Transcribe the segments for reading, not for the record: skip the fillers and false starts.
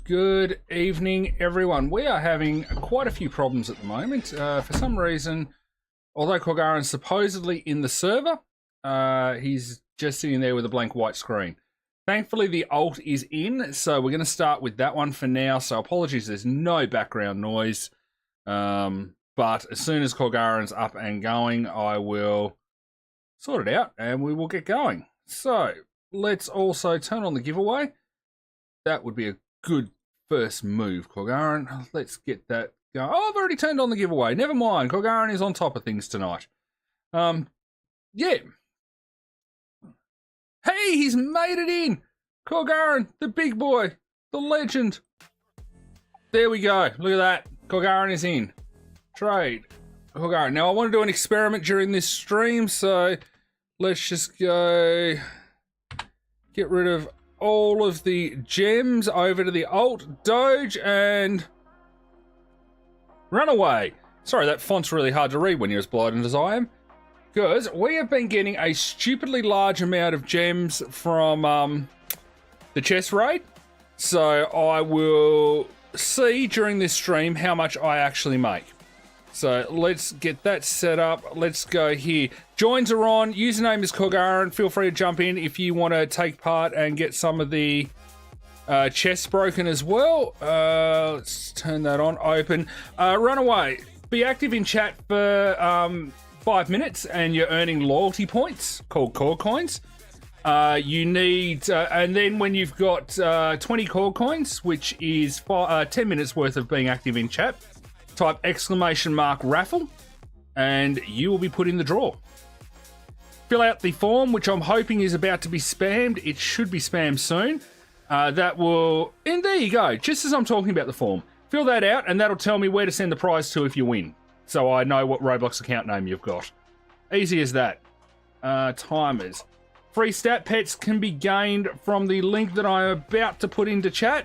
Good evening, everyone. We are having quite a few problems at the moment. For some reason, although KorgKoins supposedly in the server, he's just sitting there with a blank white screen. Thankfully, the alt is in, so we're going to start with that one for now. So apologies, there's no background noise. But as soon as KorgKoins up and going, I will sort it out and we will get going. So let's also turn on the giveaway. That would be a good first move, KorgKoins. Let's get that going. Oh, I've already turned on the giveaway. Never mind. KorgKoins is on top of things tonight. Yeah. Hey, he's made it in. KorgKoins, the big boy, the legend. There we go. Look at that. KorgKoins is in. Trade. KorgKoins. Now, I want to do an experiment during this stream, so let's just go get rid of all of the gems over to the alt, Doge, and run away. Sorry, that font's really hard to read when you're as blind as I am. Because we have been getting a stupidly large amount of gems from the chest raid. So I will see during this stream how much I actually make. So let's get that set up. Let's go here. Joins are on. Username is KorgKoins. Feel free to jump in if you want to take part and get some of the chests broken as well. Let's turn that on. Open. Runaway. Be active in chat for 5 minutes and you're earning loyalty points called KorgKoins. You need, and then when you've got 20 KorgKoins, which is 10 minutes worth of being active in chat, type !raffle and you will be put in the draw. Fill out the form, which I'm hoping is about to be spammed. It should be spammed soon. That will, and there you go, just as I'm talking about the form. Fill that out and that'll tell me where to send the prize to if you win. So I know what Roblox account name you've got. Easy as that. Timers. Free stat pets can be gained from the link that I'm about to put into chat.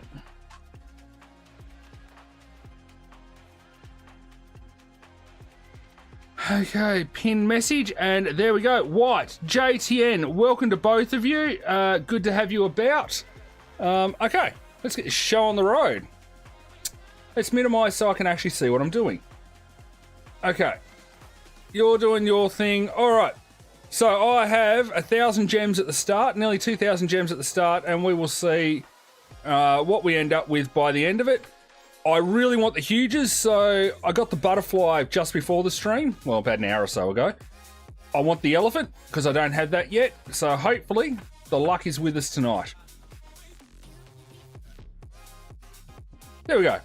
Okay, pin message, and there we go. White, JTN, welcome to both of you. Good to have you about. Okay, let's get this show on the road. Let's minimize so I can actually see what I'm doing. Okay, you're doing your thing. All right, so I have 1,000 gems at the start, nearly 2,000 gems at the start, and we will see what we end up with by the end of it. I really want the huges, so I got the butterfly just before the stream. Well, about an hour or so ago. I want the elephant, because I don't have that yet. So hopefully, the luck is with us tonight. There we go.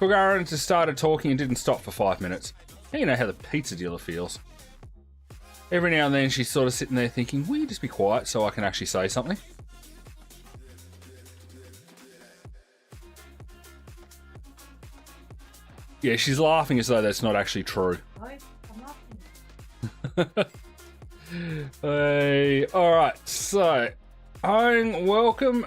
KorgKoins just started talking and didn't stop for 5 minutes. Now you know how the pizza dealer feels. Every now and then, she's sort of sitting there thinking, will you just be quiet so I can actually say something? Yeah, she's laughing as though that's not actually true. I'm laughing. Hey, all right, so Hong, welcome.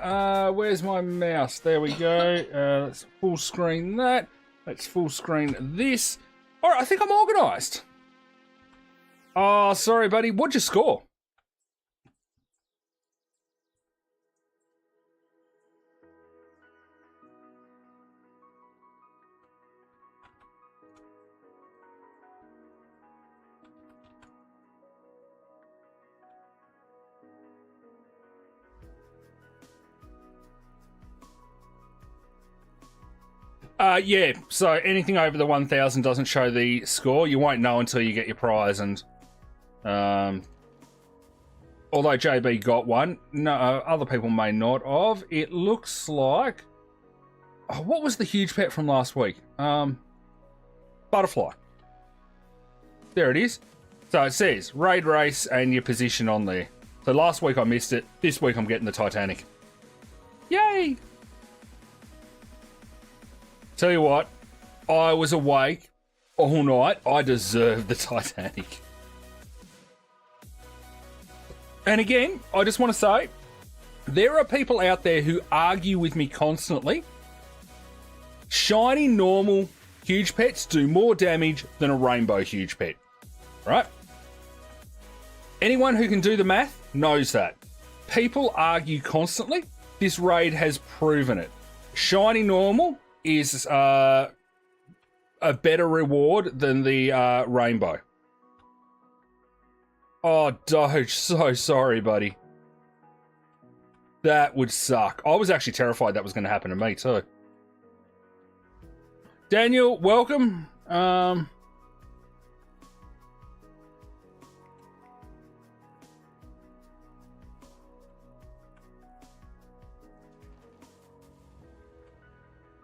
Where's my mouse? There we go. Let's full screen that. Let's full screen this. All right, I think I'm organised. Oh, sorry, buddy. What'd you score? Yeah, so anything over the 1,000 doesn't show the score. You won't know until you get your prize, and although JB got one, no, other people may not have. It looks like, oh, what was the huge pet from last week? Butterfly. There it is. So it says raid race and your position on there. So last week I missed it. This week I'm getting the Titanic. Yay! Tell you what, I was awake all night. I deserve the Titanic. And again, I just want to say, there are people out there who argue with me constantly. Shiny, normal, huge pets do more damage than a rainbow huge pet, right? Anyone who can do the math knows that. People argue constantly. This raid has proven it. shiny normal is a better reward than the rainbow. Oh, Doge, so sorry, buddy. That would suck. I was actually terrified that was going to happen to me, too. Daniel, welcome.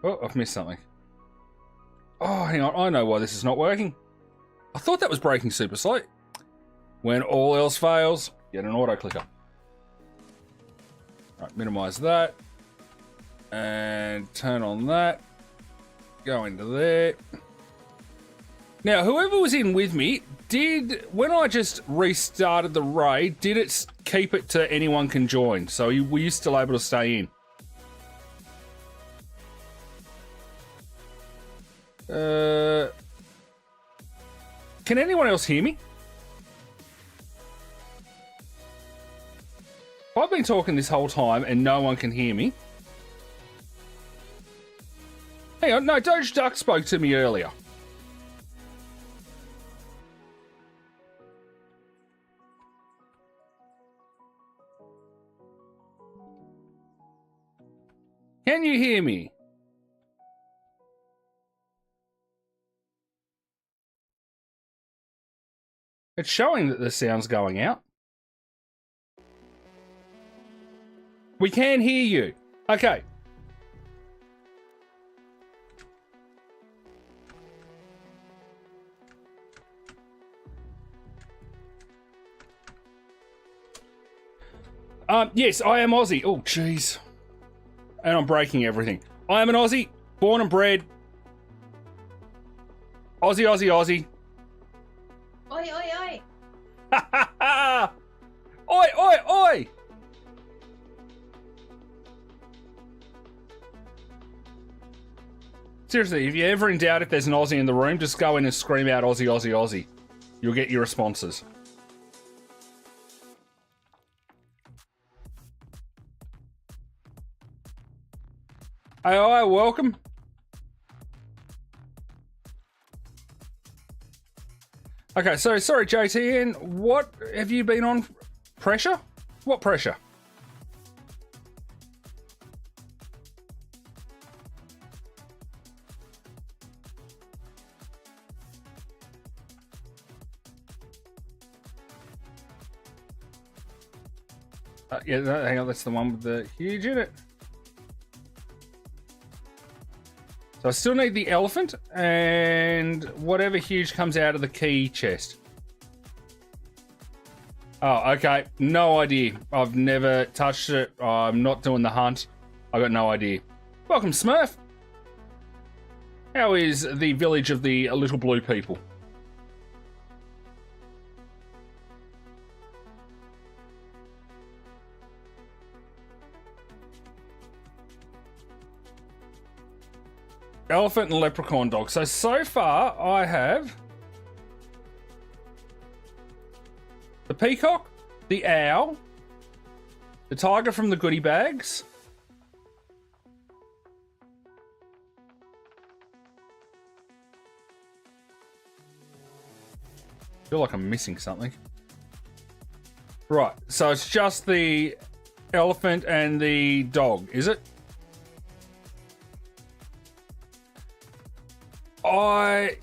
Oh, I've missed something. Oh, hang on. I know why this is not working. I thought that was breaking super slow. When all else fails, get an auto clicker. Right, minimize that. And turn on that. Go into there. Now, whoever was in with me, when I just restarted the raid, did it keep it to anyone can join? So were you still able to stay in? Can anyone else hear me? I've been talking this whole time and no one can hear me. Hang on, no, Doge Duck spoke to me earlier. Can you hear me? It's showing that the sound's going out. We can hear you. Okay. Yes, I am Aussie. Oh, jeez. And I'm breaking everything. I am an Aussie, born and bred. Aussie, Aussie, Aussie. Oi, oi, oi. Ha ha ha! Oi, oi, oi! Seriously, if you're ever in doubt if there's an Aussie in the room, just go in and scream out Aussie, Aussie, Aussie. You'll get your responses. Hi, welcome. Okay, so sorry, JTN. What have you been on? Pressure? What pressure? Yeah, no, hang on, that's the one with the huge in it. So I still need the elephant and whatever huge comes out of the key chest. Oh, okay. No idea. I've never touched it. I'm not doing the hunt. I got no idea. Welcome, Smurf. How is the village of the little blue people? Elephant and leprechaun dog. So far I have the peacock, the owl, the tiger from the goodie bags, I feel like I'm missing something. Right, so it's just the elephant and the dog, is it? I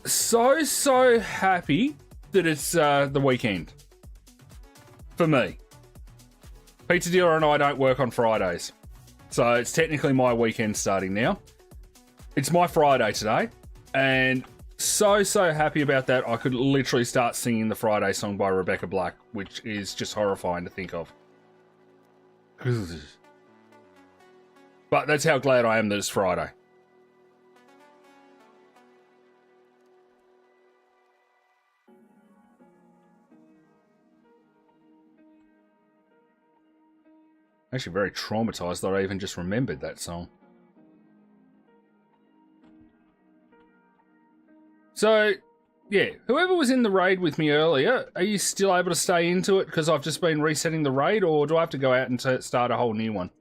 so happy that it's the weekend for me. Pizza Dealer and I don't work on Fridays, so it's technically my weekend starting now. It's my Friday today, and so happy about that. I could literally start singing the Friday song by Rebecca Black, which is just horrifying to think of. But that's how glad I am that it's Friday. Actually very traumatized that I even just remembered that song. So, yeah, whoever was in the raid with me earlier, are you still able to stay into it because I've just been resetting the raid, or do I have to go out and start a whole new one?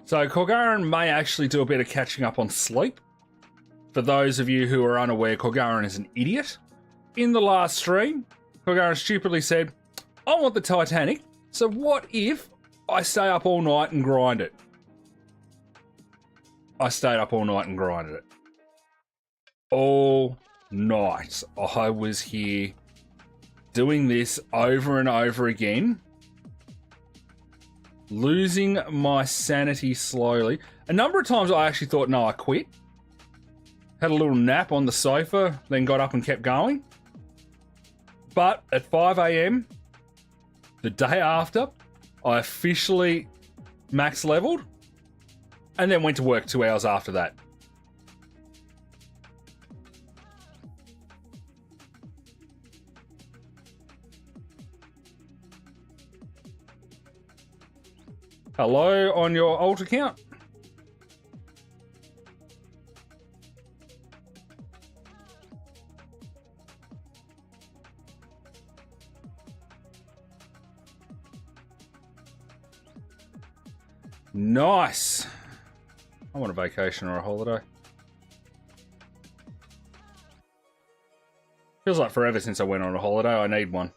So Korgaran may actually do a bit of catching up on sleep. For those of you who are unaware, Korgaran is an idiot. In the last stream, Korgaran stupidly said, I want the Titanic, so what if I stay up all night and grind it? I stayed up all night and grinded it. All night. I was here doing this over and over again, losing my sanity slowly. A number of times I actually thought, no, I quit. Had a little nap on the sofa, then got up and kept going. But at 5 a.m, the day after, I officially max leveled and then went to work 2 hours after that. Hello on your alt account. Nice. I want a vacation or a holiday. Feels like forever since I went on a holiday. I need one.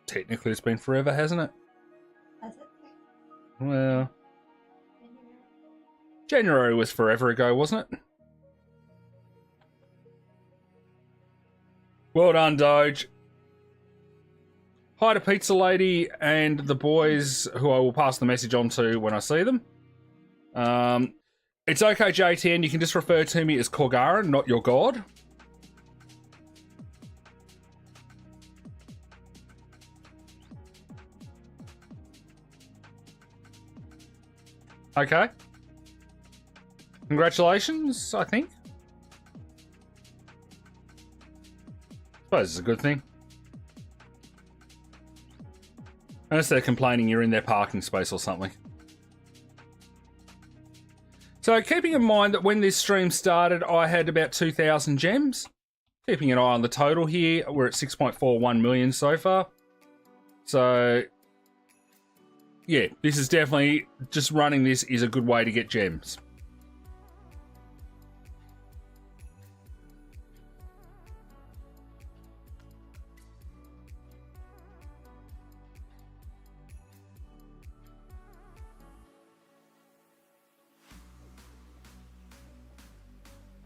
Technically, it's been forever, hasn't it? Has it? Well, January was forever ago, wasn't it? Well done, Doge. Hi to Pizza Lady and the boys who I will pass the message on to when I see them. It's okay, JTN. You can just refer to me as Korgaran, not your god. Okay. Congratulations, I think. Suppose it's a good thing. Unless they're complaining you're in their parking space or something. So keeping in mind that when this stream started, I had about 2,000 gems. Keeping an eye on the total here, we're at 6.41 million so far. So, yeah, this is definitely, just running this is a good way to get gems.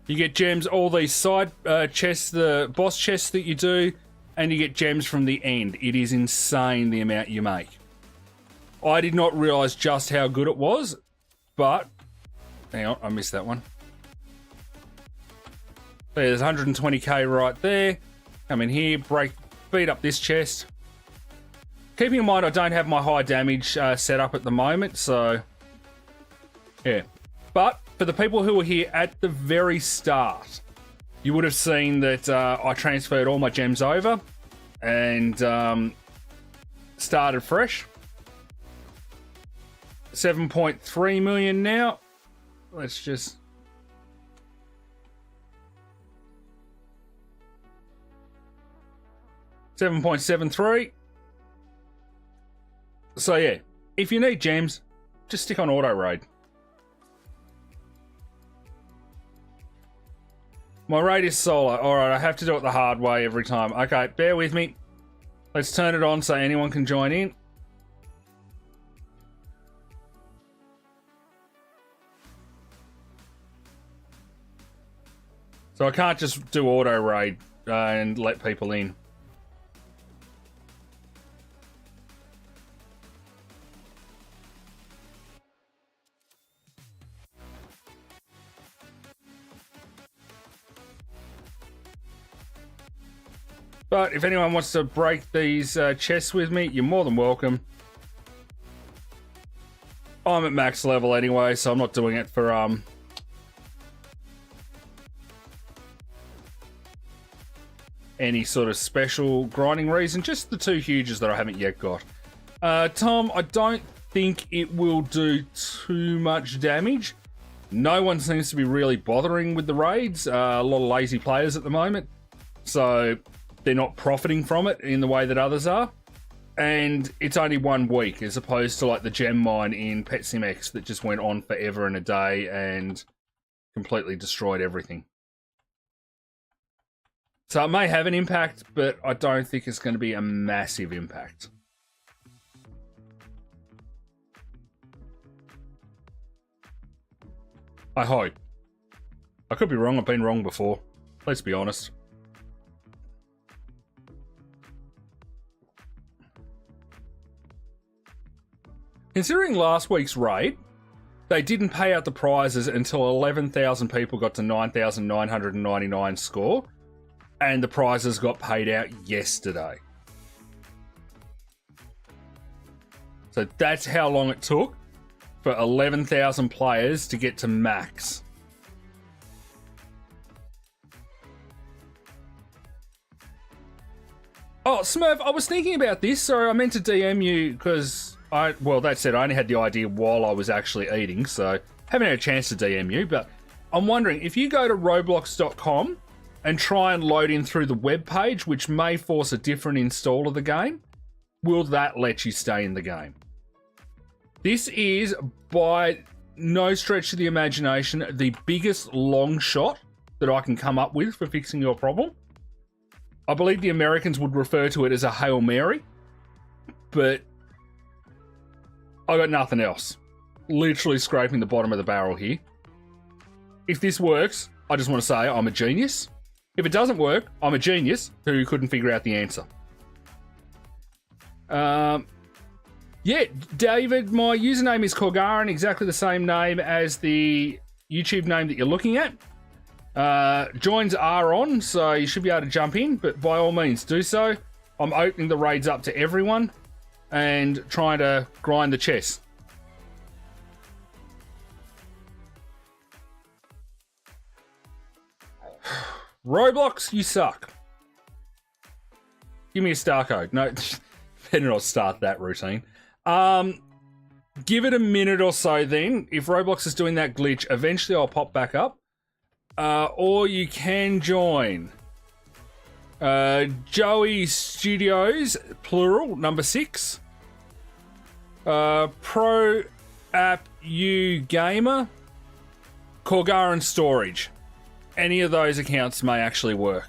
You get gems, all these side chests, the boss chests that you do, and you get gems from the end. It is insane the amount you make. I did not realise just how good it was, but... Hang on, I missed that one. There's 120k right there. Come in here, beat up this chest. Keeping in mind I don't have my high damage set up at the moment, so... Yeah. But for the people who were here at the very start, you would have seen that I transferred all my gems over and started fresh. 7.3 million now. Let's just... $7.73. So yeah, if you need gems, just stick on auto raid. My raid is solo. Alright, I have to do it the hard way every time. Okay, bear with me. Let's turn it on so anyone can join in. So I can't just do auto raid and let people in. But if anyone wants to break these chests with me, you're more than welcome. I'm at max level anyway, so I'm not doing it for any sort of special grinding reason. Just the two huges that I haven't yet got. Tom, I don't think it will do too much damage. No one seems to be really bothering with the raids. A lot of lazy players at the moment. So... they're not profiting from it in the way that others are. And it's only 1 week as opposed to like the gem mine in Pet Sim X that just went on forever and a day and completely destroyed everything. So it may have an impact, but I don't think it's going to be a massive impact. I hope. I could be wrong. I've been wrong before. Let's be honest. Considering last week's raid, they didn't pay out the prizes until 11,000 people got to 9,999 score, and the prizes got paid out yesterday. So that's how long it took for 11,000 players to get to max. Oh, Smurf, I was thinking about this. Sorry, I meant to DM you because... well, that said, I only had the idea while I was actually eating, so haven't had a chance to DM you, but I'm wondering, if you go to roblox.com and try and load in through the web page, which may force a different install of the game, will that let you stay in the game? This is, by no stretch of the imagination, the biggest long shot that I can come up with for fixing your problem. I believe the Americans would refer to it as a Hail Mary, but I got nothing else. Literally scraping the bottom of the barrel here. If this works, I just want to say I'm a genius. If it doesn't work, I'm a genius who couldn't figure out the answer. Yeah, David, my username is KorgKoins, exactly the same name as the YouTube name that you're looking at. Joins are on, so you should be able to jump in, but by all means do so. I'm opening the raids up to everyone and trying to grind the chess. Roblox, you suck. Give me a star code. No, better not start that routine. Give it a minute or so then. If Roblox is doing that glitch, eventually I'll pop back up. Or you can join Joey Studios, plural, number 6. Pro App U Gamer, KorgKoins Storage. Any of those accounts may actually work.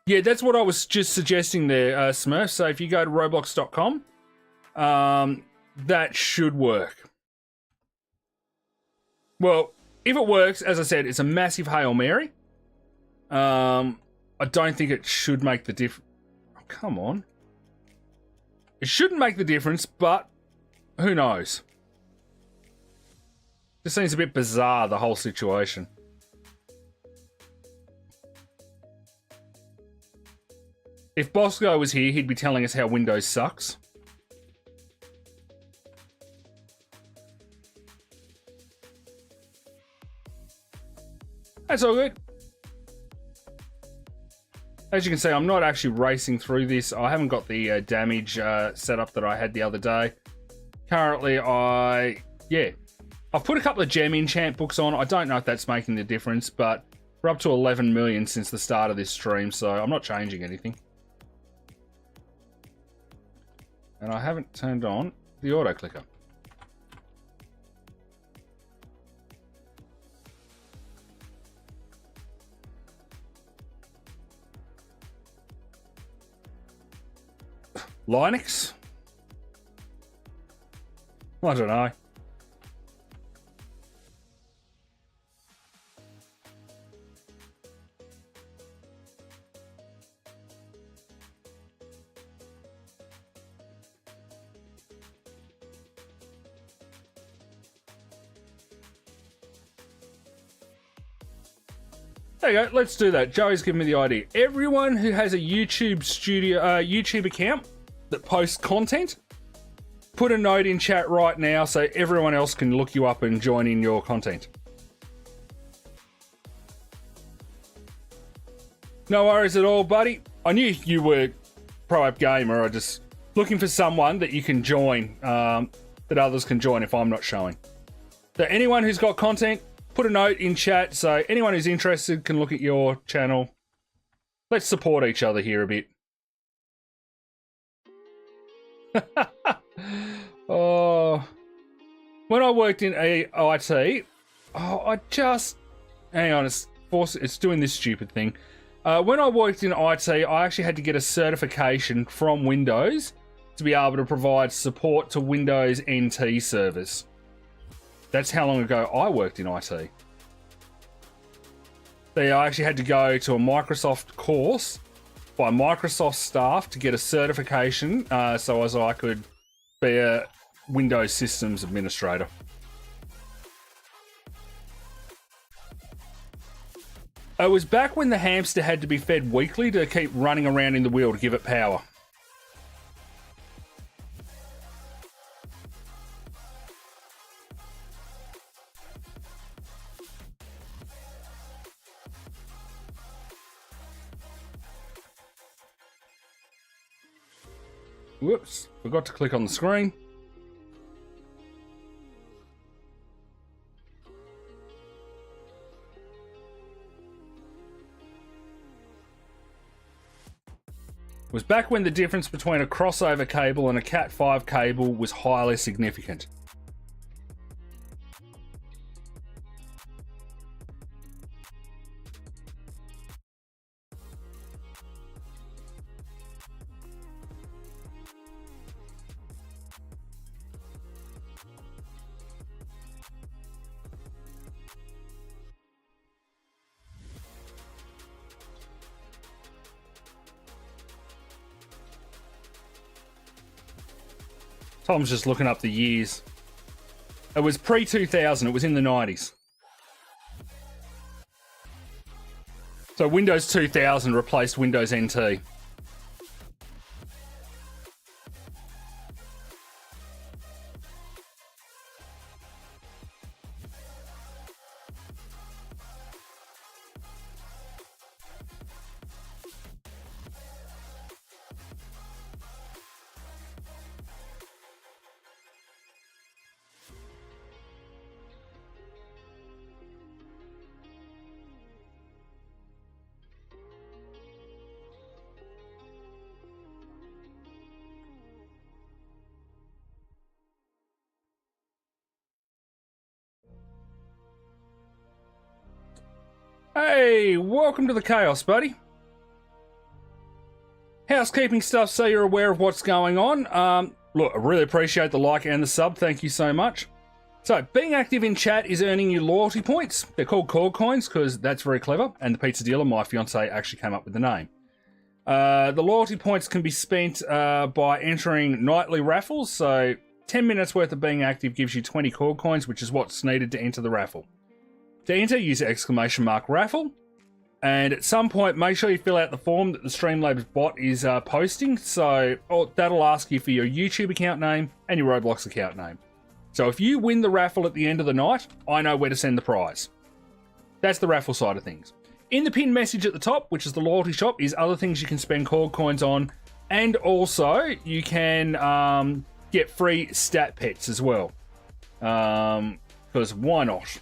Yeah, that's what I was just suggesting there, Smurf. So if you go to roblox.com, that should work. Well, if it works, as I said, it's a massive Hail Mary. I don't think it should make the difference. Oh, come on. It shouldn't make the difference, but who knows? Just seems a bit bizarre, the whole situation. If Bosco was here, he'd be telling us how Windows sucks. That's all good. As you can see, I'm not actually racing through this. I haven't got the damage set up that I had the other day. Currently, I've put a couple of gem enchant books on. I don't know if that's making the difference, but we're up to 11 million since the start of this stream, so I'm not changing anything. And I haven't turned on the auto clicker. Linux? I don't know. There you go, let's do that. Joey's given me the idea. Everyone who has a YouTube account that posts content, put a note in chat right now so everyone else can look you up and join in your content. No worries at all, buddy. I knew you were Pro App Gamer. I'm just looking for someone that you can join, that others can join if I'm not showing. So anyone who's got content, put a note in chat so anyone who's interested can look at your channel Let's support each other here a bit. Oh, when I worked in IT, hang on, it's doing this stupid thing. When I worked in IT, I actually had to get a certification from Windows to be able to provide support to Windows NT servers. That's how long ago I worked in IT. I actually had to go to a Microsoft course by Microsoft staff to get a certification so as I could be a Windows systems administrator. It was back when the hamster had to be fed weekly to keep running around in the wheel to give it power. Whoops, forgot to click on the screen. It was back when the difference between a crossover cable and a Cat5 cable was highly significant. Tom's just looking up the years. It was pre-2000, it was in the 90s. So Windows 2000 replaced Windows NT. Hey, welcome to the chaos, buddy. Housekeeping stuff so you're aware of what's going on. Look, I really appreciate the like and the sub. Thank you so much. So, being active in chat is earning you loyalty points. They're called KorgKoins because that's very clever. And the pizza dealer, my fiance, actually came up with the name. The loyalty points can be spent by entering nightly raffles. So, 10 minutes worth of being active gives you 20 KorgKoins, which is what's needed to enter the raffle. To enter, use !raffle. And at some point, make sure you fill out the form that the Streamlabs bot is posting. So that'll ask you for your YouTube account name and your Roblox account name. So if you win the raffle at the end of the night, I know where to send the prize. That's the raffle side of things. In the pinned message at the top, which is the loyalty shop, is other things you can spend KorgKoins on. And also, you can get free stat pets as well. Because why not?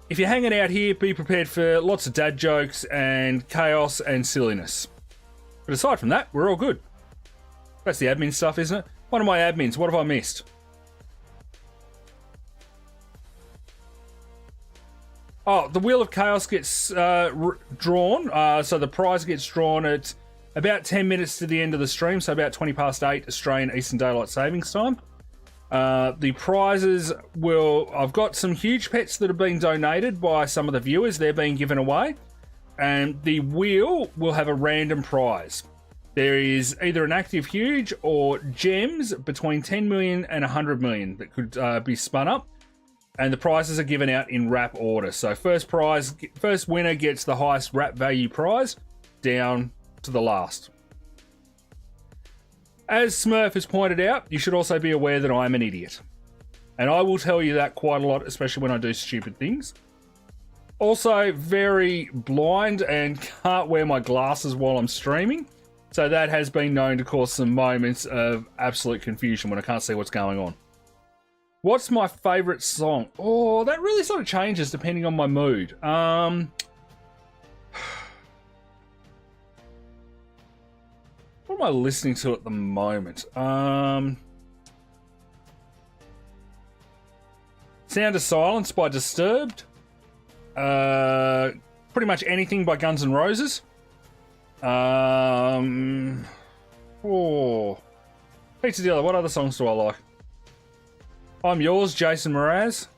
If you're hanging out here, be prepared for lots of dad jokes and chaos and silliness. But aside from that, we're all good. That's the admin stuff, isn't it? One of my admins, what have I missed? Oh, the Wheel of Chaos gets drawn. So the prize gets drawn at about 10 minutes to the end of the stream, so about 20 past 8 Australian Eastern Daylight Savings Time. The prizes I've got some huge pets that have been donated by some of the viewers. They're being given away. And the wheel will have a random prize. There is either an active huge or gems between 10 million and 100 million that could be spun up. And the prizes are given out in wrap order. So first winner gets the highest wrap value prize down to the last. As Smurf has pointed out, you should also be aware that I'm an idiot. And I will tell you that quite a lot, especially when I do stupid things. Also, very blind and can't wear my glasses while I'm streaming. So that has been known to cause some moments of absolute confusion when I can't see what's going on. What's my favourite song? Oh, that really sort of changes depending on my mood. What am I listening to at the moment? Sound of Silence by Disturbed. Pretty much anything by Guns N' Roses. Pizza Dealer, what other songs do I like? I'm Yours, Jason Mraz.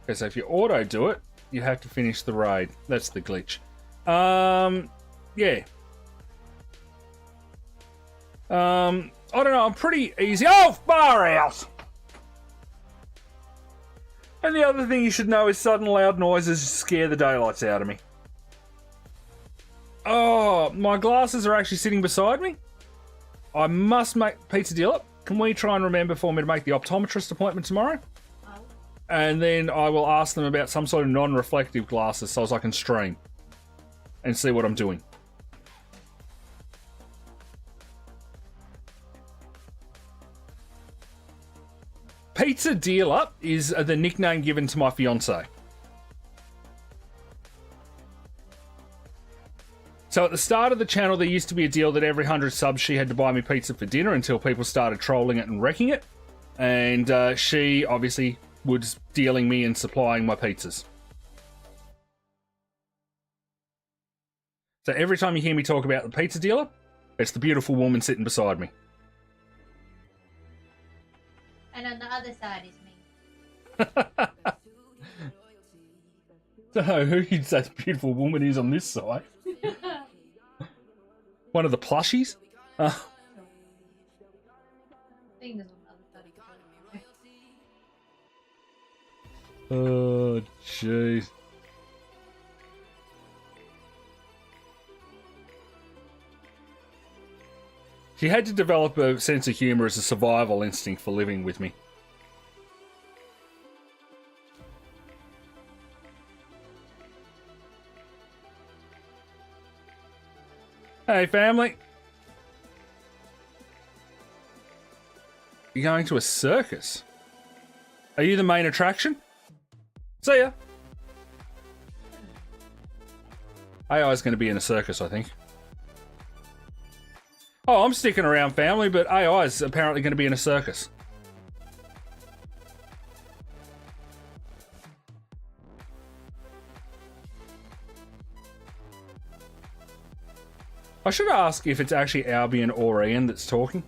Okay, so if you auto do it, you have to finish the raid. That's the glitch. Yeah. I don't know, I'm pretty easy. Oh, far out! And the other thing you should know is sudden loud noises scare the daylights out of me. Oh, my glasses are actually sitting beside me. I must make Pizza Dealer. Can we try and remember for me to make the optometrist appointment tomorrow? Oh. And then I will ask them about some sort of non-reflective glasses so as I can stream and see what I'm doing. Pizza Dealer is the nickname given to my fiance. So at the start of the channel, there used to be a deal that every 100 subs she had to buy me pizza for dinner until people started trolling it and wrecking it. And she obviously was dealing me and supplying my pizzas. So every time you hear me talk about the Pizza Dealer, it's the beautiful woman sitting beside me. And on the other side is me. Don't know who you'd say the beautiful woman is on this side. One of the plushies? Fingers on the other side of the Oh, jeez. She had to develop a sense of humour as a survival instinct for living with me. Hey, family. You're going to a circus? Are you the main attraction? See ya. AI's going to be in a circus, I think. Oh, I'm sticking around, family, but AI is apparently going to be in a circus. I should ask if it's actually Albion or Ian that's talking.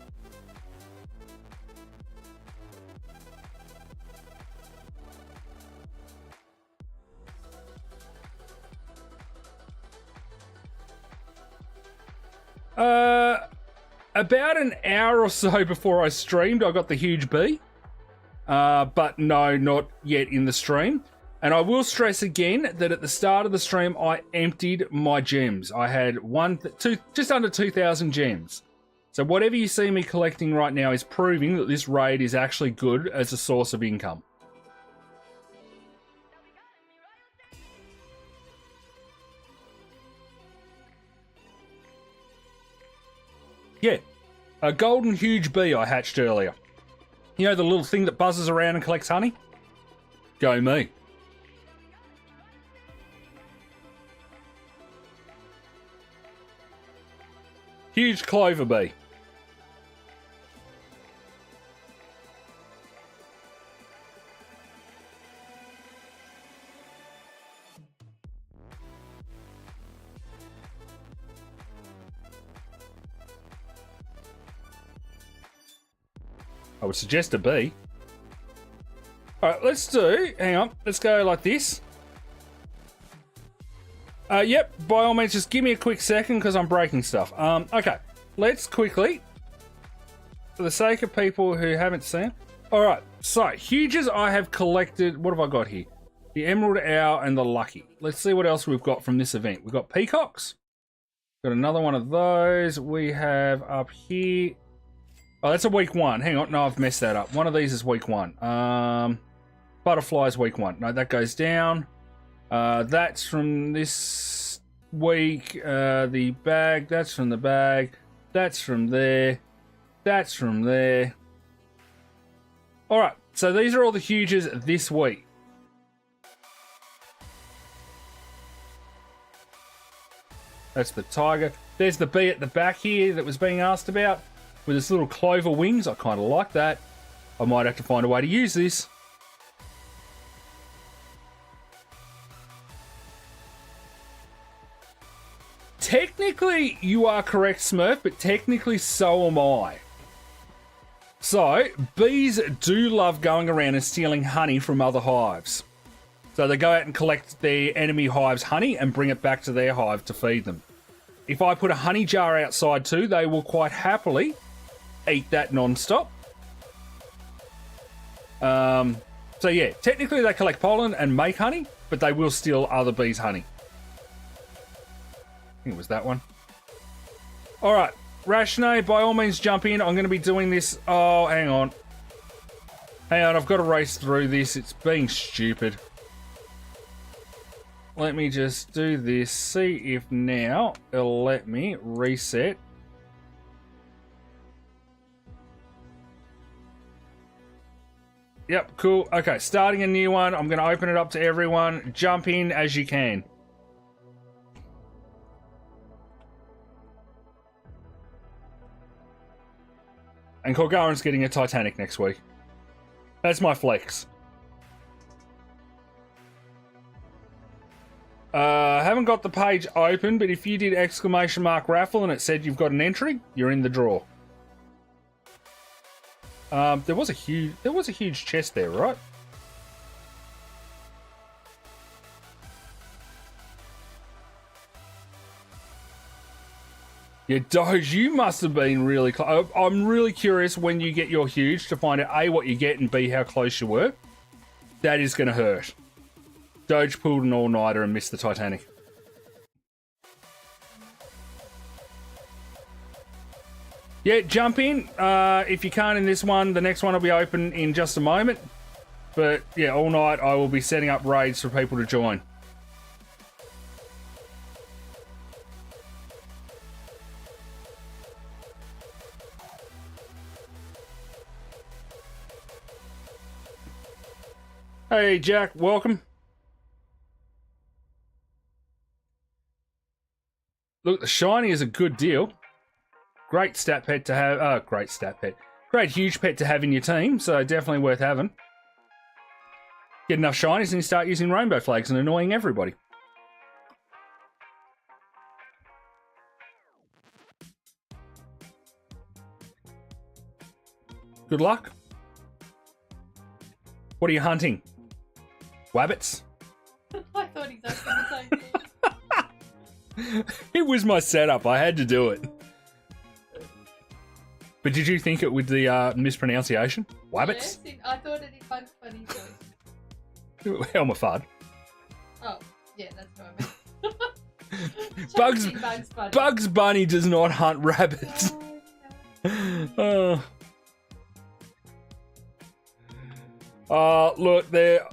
About an hour or so before I streamed, I got the huge B. But no, not yet in the stream. And I will stress again that at the start of the stream, I emptied my gems. I had just under 2,000 gems. So whatever you see me collecting right now is proving that this raid is actually good as a source of income. Yeah, a golden huge bee I hatched earlier. You know the little thing that buzzes around and collects honey? Go me. Huge clover bee. I would suggest a bee. Alright, hang on, let's go like this. Yep, by all means, just give me a quick second because I'm breaking stuff. Okay, let's quickly, for the sake of people who haven't seen. Alright, so, huges I have collected, what have I got here? The Emerald Owl and the Lucky. Let's see what else we've got from this event. We've got peacocks. Got another one of those. We have up here. Oh, that's a week one. Hang on. No, I've messed that up. One of these is week one. Butterflies week one. No, that goes down. That's from this week. The bag. That's from the bag. That's from there. That's from there. All right, so these are all the huges this week. That's the tiger. There's the bee at the back here that was being asked about with its little clover wings. I kind of like that. I might have to find a way to use this. Technically, you are correct, Smurf, but technically so am I. So, bees do love going around and stealing honey from other hives. So they go out and collect their enemy hive's honey and bring it back to their hive to feed them. If I put a honey jar outside too, they will quite happily eat that non-stop. So yeah, technically they collect pollen and make honey, but they will steal other bees' honey. I think it was that one. All right, Rashne, by all means jump in. I'm going to be doing this. Oh, hang on. Hang on, I've got to race through this. It's being stupid. Let me just do this. See if now it'll let me reset. Yep, cool. Okay, starting a new one. I'm going to open it up to everyone. Jump in as you can. And KorgKoins getting a Titanic next week. That's my flex. Haven't got the page open, but if you did exclamation mark raffle and it said you've got an entry, you're in the draw. There was a huge chest there, right? Yeah, Doge, you must have been really close. I'm really curious when you get your huge to find out A, what you get, and B, how close you were. That is going to hurt. Doge pulled an all-nighter and missed the Titanic. Yeah, jump in. If you can't in this one, the next one will be open in just a moment. But yeah, all night I will be setting up raids for people to join. Hey, Jack, welcome. Look, the shiny is a good deal. Great stat pet to have. Great stat pet. Great huge pet to have in your team, so definitely worth having. Get enough shinies and you start using rainbow flags and annoying everybody. Good luck. What are you hunting? Wabbits? I thought exactly the same thing. It was my setup. I had to do it. But did you think it with the mispronunciation? Wabbits? Yes, I thought it in Bugs Bunny voice. Elmer Fudd. Oh, yeah, that's what I meant. Bugs Bunny does not hunt rabbits. Look, there.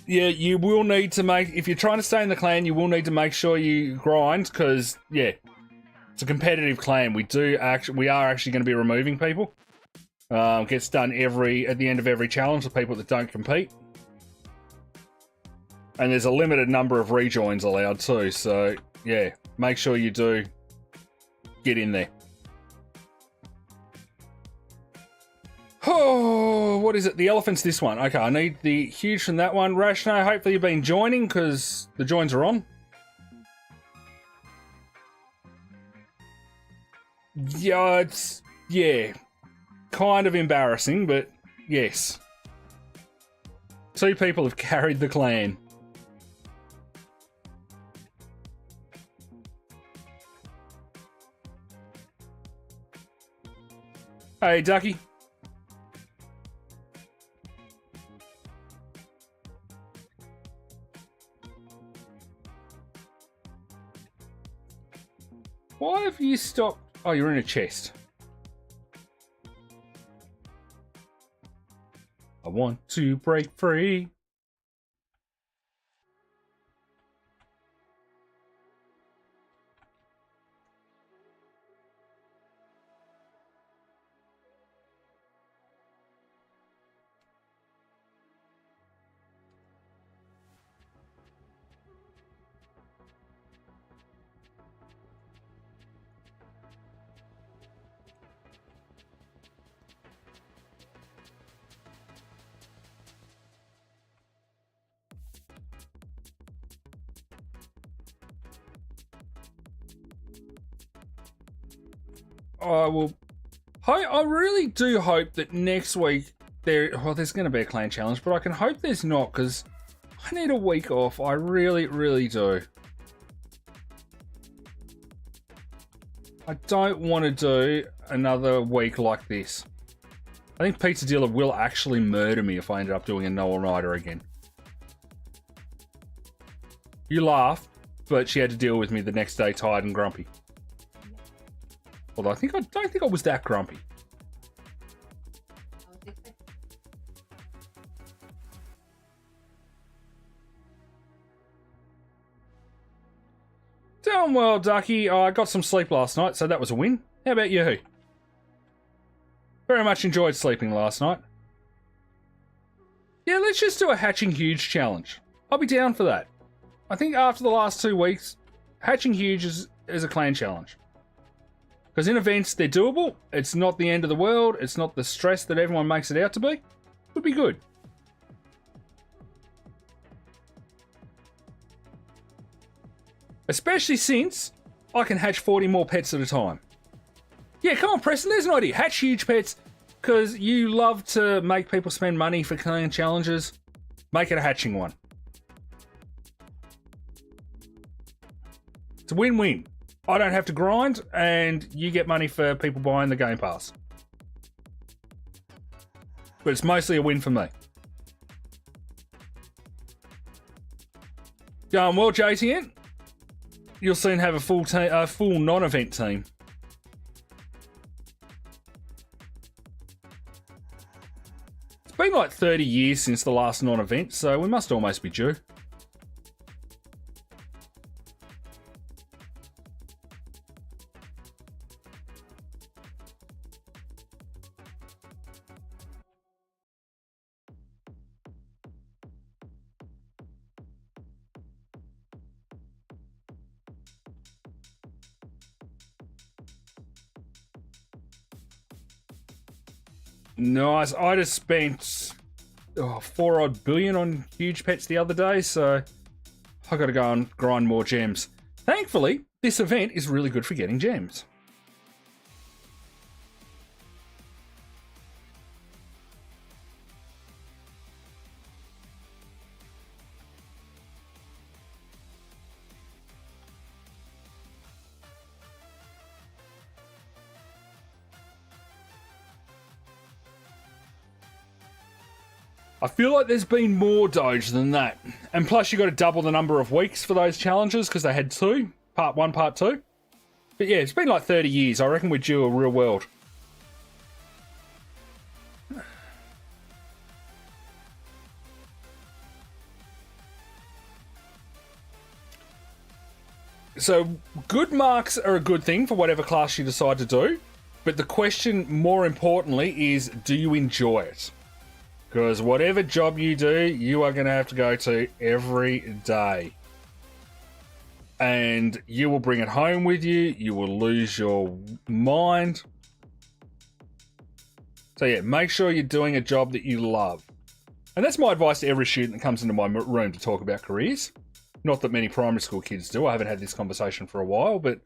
Yeah, you will need to make, if you're trying to stay in the clan, you will need to make sure you grind, because, yeah, it's a competitive clan. We are actually going to be removing people. Gets done at the end of every challenge for people that don't compete. And there's a limited number of rejoins allowed too, so, yeah, make sure you do get in there. Oh, what is it? The elephant's this one. Okay, I need the huge from that one. Rashno, hopefully you've been joining because the joins are on. Yeah, it's, yeah, kind of embarrassing, but yes. 2 people have carried the clan. Hey, Ducky. Why have you stopped? Oh, you're in a chest. I want to break free. I will. I really do hope that next week there's going to be a clan challenge, but I can hope there's not because I need a week off. I really, really do. I don't want to do another week like this. I think Pizza Dealer will actually murder me if I ended up doing a no all-nighter again. You laugh, but she had to deal with me the next day tired and grumpy. Although I don't think I was that grumpy. Doing well, Ducky. I got some sleep last night, so that was a win. How about you? Very much enjoyed sleeping last night. Yeah, let's just do a hatching huge challenge. I'll be down for that. I think after the last 2 weeks, hatching huge is a clan challenge. Because in events, they're doable. It's not the end of the world. It's not the stress that everyone makes it out to be. Would be good. Especially since I can hatch 40 more pets at a time. Yeah, come on, Preston, there's an idea. Hatch huge pets, because you love to make people spend money for clan challenges. Make it a hatching one. It's a win-win. I don't have to grind, and you get money for people buying the Game Pass. But it's mostly a win for me. Going well, JTN. You'll soon have a full non-event team. It's been like 30 years since the last non-event, so we must almost be due. Nice. I just spent 4 odd billion on huge pets the other day, so I got to go and grind more gems. Thankfully, this event is really good for getting gems. I feel like there's been more Doge than that. And plus you got to double the number of weeks for those challenges because they had 2. Part 1, Part 2. But yeah, it's been like 30 years. I reckon we're due a real world. So good marks are a good thing for whatever class you decide to do. But the question, more importantly, is do you enjoy it? Because whatever job you do, you are going to have to go to every day. And you will bring it home with you. You will lose your mind. So yeah, make sure you're doing a job that you love. And that's my advice to every student that comes into my room to talk about careers. Not that many primary school kids do. I haven't had this conversation for a while, but,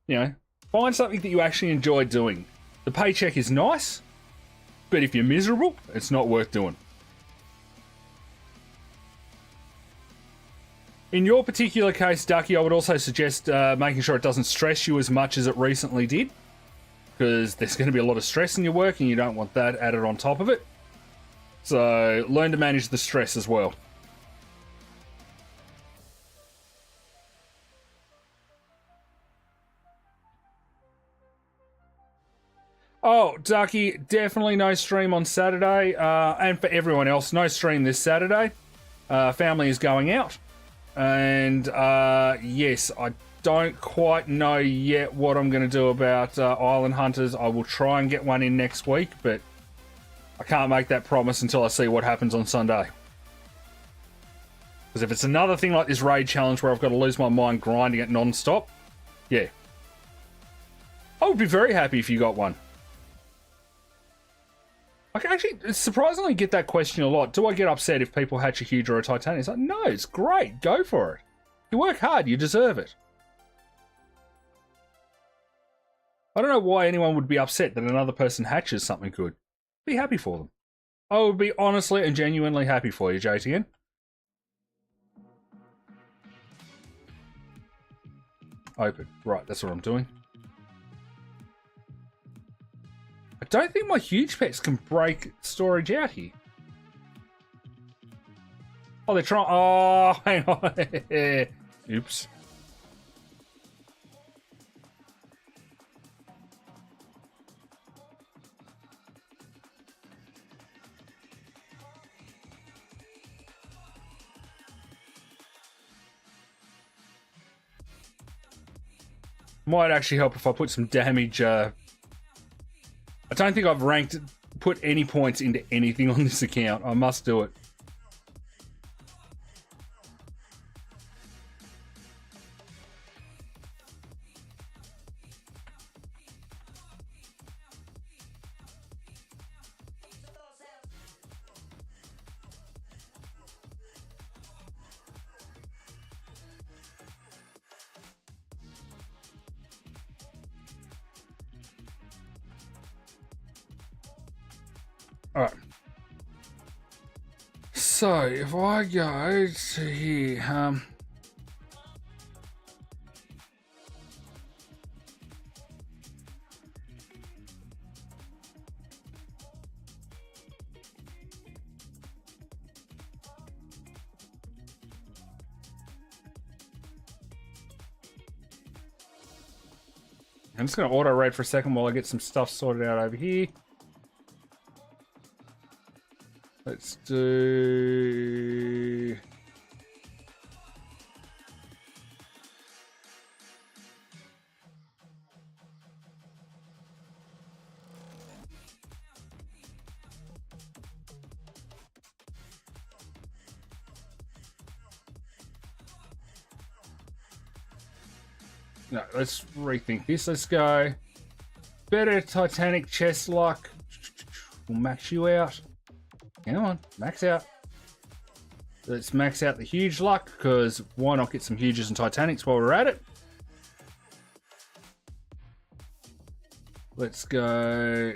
you know, find something that you actually enjoy doing. The paycheck is nice. But if you're miserable, it's not worth doing. In your particular case, Ducky, I would also suggest making sure it doesn't stress you as much as it recently did. Because there's going to be a lot of stress in your work and you don't want that added on top of it. So learn to manage the stress as well. Oh, Ducky, definitely no stream on Saturday. And for everyone else, no stream this Saturday. Family is going out. And yes, I don't quite know yet what I'm going to do about Island Hunters. I will try and get one in next week, but I can't make that promise until I see what happens on Sunday. Because if it's another thing like this raid challenge where I've got to lose my mind grinding it non-stop, yeah. I would be very happy if you got one. I can actually surprisingly get that question a lot. Do I get upset if people hatch a huge or a titanium? It's like, no, it's great. Go for it. You work hard. You deserve it. I don't know why anyone would be upset that another person hatches something good. Be happy for them. I would be honestly and genuinely happy for you, JTN. Open. Right, that's what I'm doing. I don't think my huge pets can break storage out here. Oh, they're trying. Oh, hang on. Oops. Might actually help if I put some damage. I don't think I've put any points into anything on this account. I must do it. Alright. So, if I go to here, I'm just going to auto raid for a second while I get some stuff sorted out over here. Let's do... No, let's rethink this. Let's go. Better Titanic chest lock. We'll max you out. Come on, max out. Let's max out the huge luck, because why not get some huges and Titanics while we're at it? Let's go.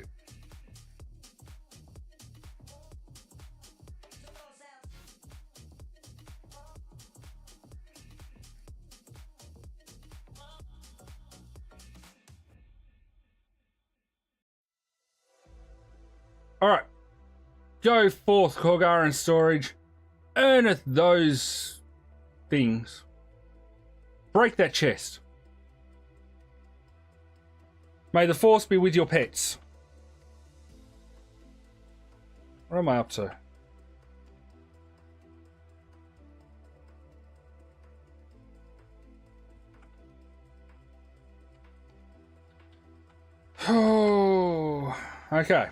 All right. Go forth, Korgar and storage. Earneth those things. Break that chest. May the force be with your pets. What am I up to? Oh, okay.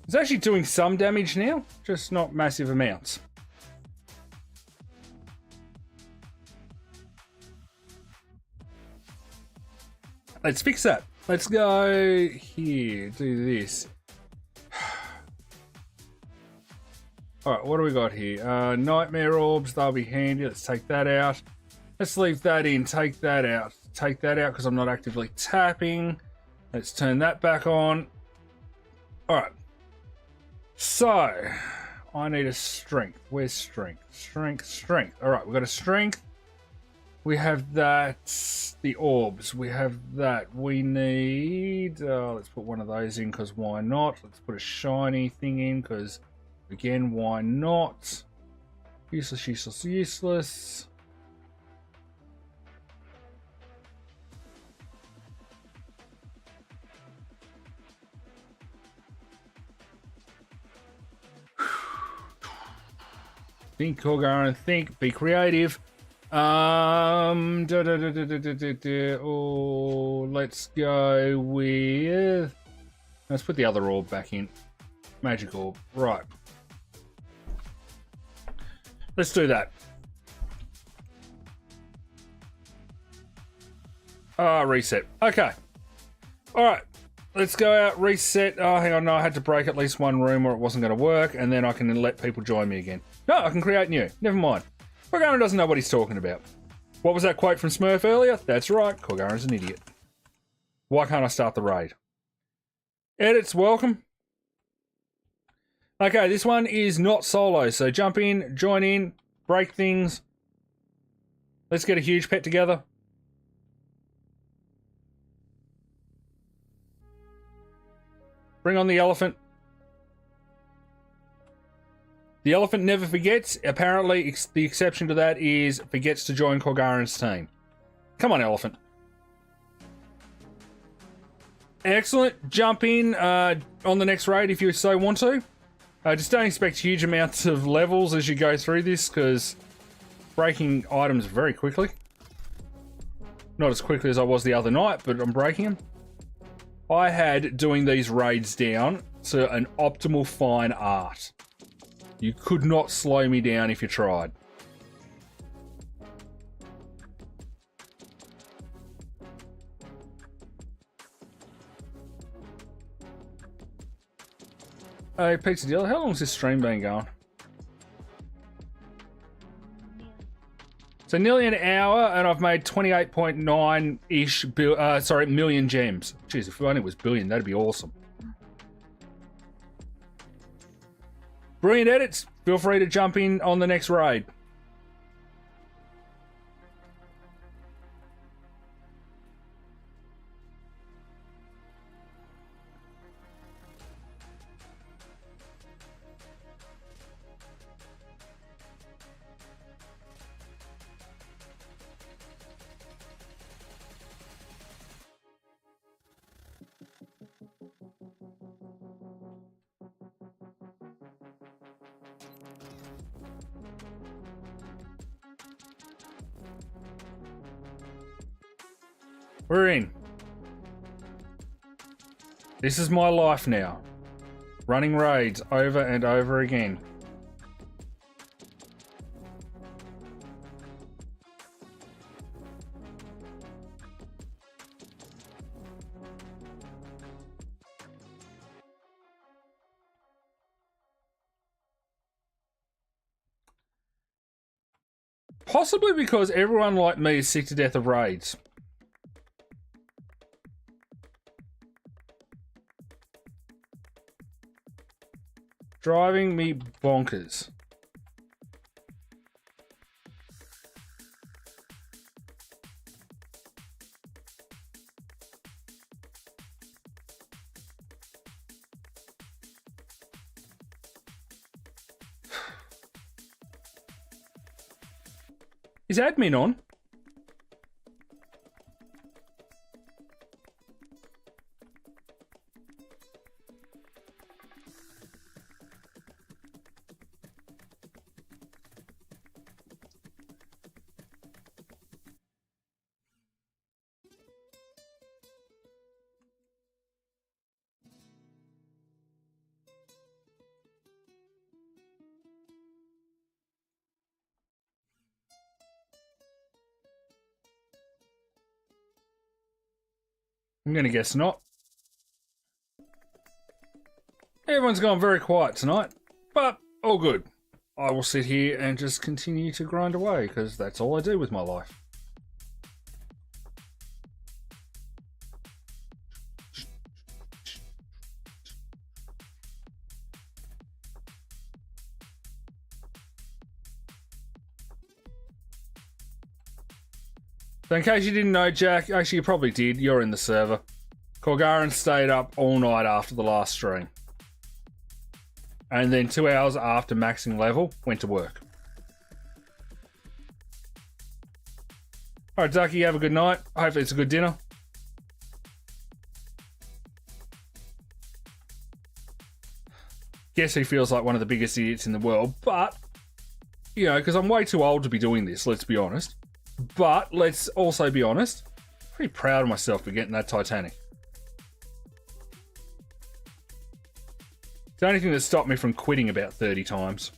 It's actually doing some damage now, just not massive amounts. Let's fix that. Let's go here, do this. Alright, what do we got here? Nightmare orbs, they'll be handy. Let's take that out. Let's leave that in, take that out. Take that out because I'm not actively tapping. Let's turn that back on. Alright. So, I need a strength. Where's strength? Strength. Alright, we've got a strength. We have that. The orbs. We have that. We need... let's put one of those in because why not? Let's put a shiny thing in because, again, why not? Useless. Think, Korgar, think. Be creative. Oh, let's go with... Let's put the other orb back in. Magic orb. Right. Let's do that. Reset. Okay. All right. Let's go out, reset. Oh, hang on. No, I had to break at least one room or it wasn't going to work, and then I can let people join me again. No, I can create new. Never mind. KorgKoins doesn't know what he's talking about. What was that quote from Smurf earlier? That's right. KorgKoins an idiot. Why can't I start the raid? Edits, welcome. Okay, this one is not solo, so jump in, join in, break things. Let's get a huge pet together. Bring on the elephant. The elephant never forgets. Apparently, the exception to that is forgets to join KorgKoins' team. Come on, elephant. Excellent. Jump in on the next raid if you so want to. Just don't expect huge amounts of levels as you go through this, because breaking items very quickly. Not as quickly as I was the other night, but I'm breaking them. I had doing these raids down to an optimal fine art. You could not slow me down if you tried. Hey, Pizza Dealer, how long has this stream been going? So nearly an hour, and I've made 28.9-ish million gems. Jeez, if only it was billion, that'd be awesome. Brilliant edits. Feel free to jump in on the next raid. We're in. This is my life now. Running raids over and over again. Possibly because everyone like me is sick to death of raids. Driving me bonkers. Is admin on? I'm going to guess not. Everyone's gone very quiet tonight, but all good. I will sit here and just continue to grind away, because that's all I do with my life. So in case you didn't know, Jack, actually you probably did, you're in the server. KorgKoins stayed up all night after the last stream. And then 2 hours after maxing level, went to work. Alright, Ducky, have a good night. Hopefully it's a good dinner. Guess he feels like one of the biggest idiots in the world, but, you know, because I'm way too old to be doing this, let's be honest. But let's also be honest, pretty proud of myself for getting that Titanic. It's the only thing that stopped me from quitting about 30 times.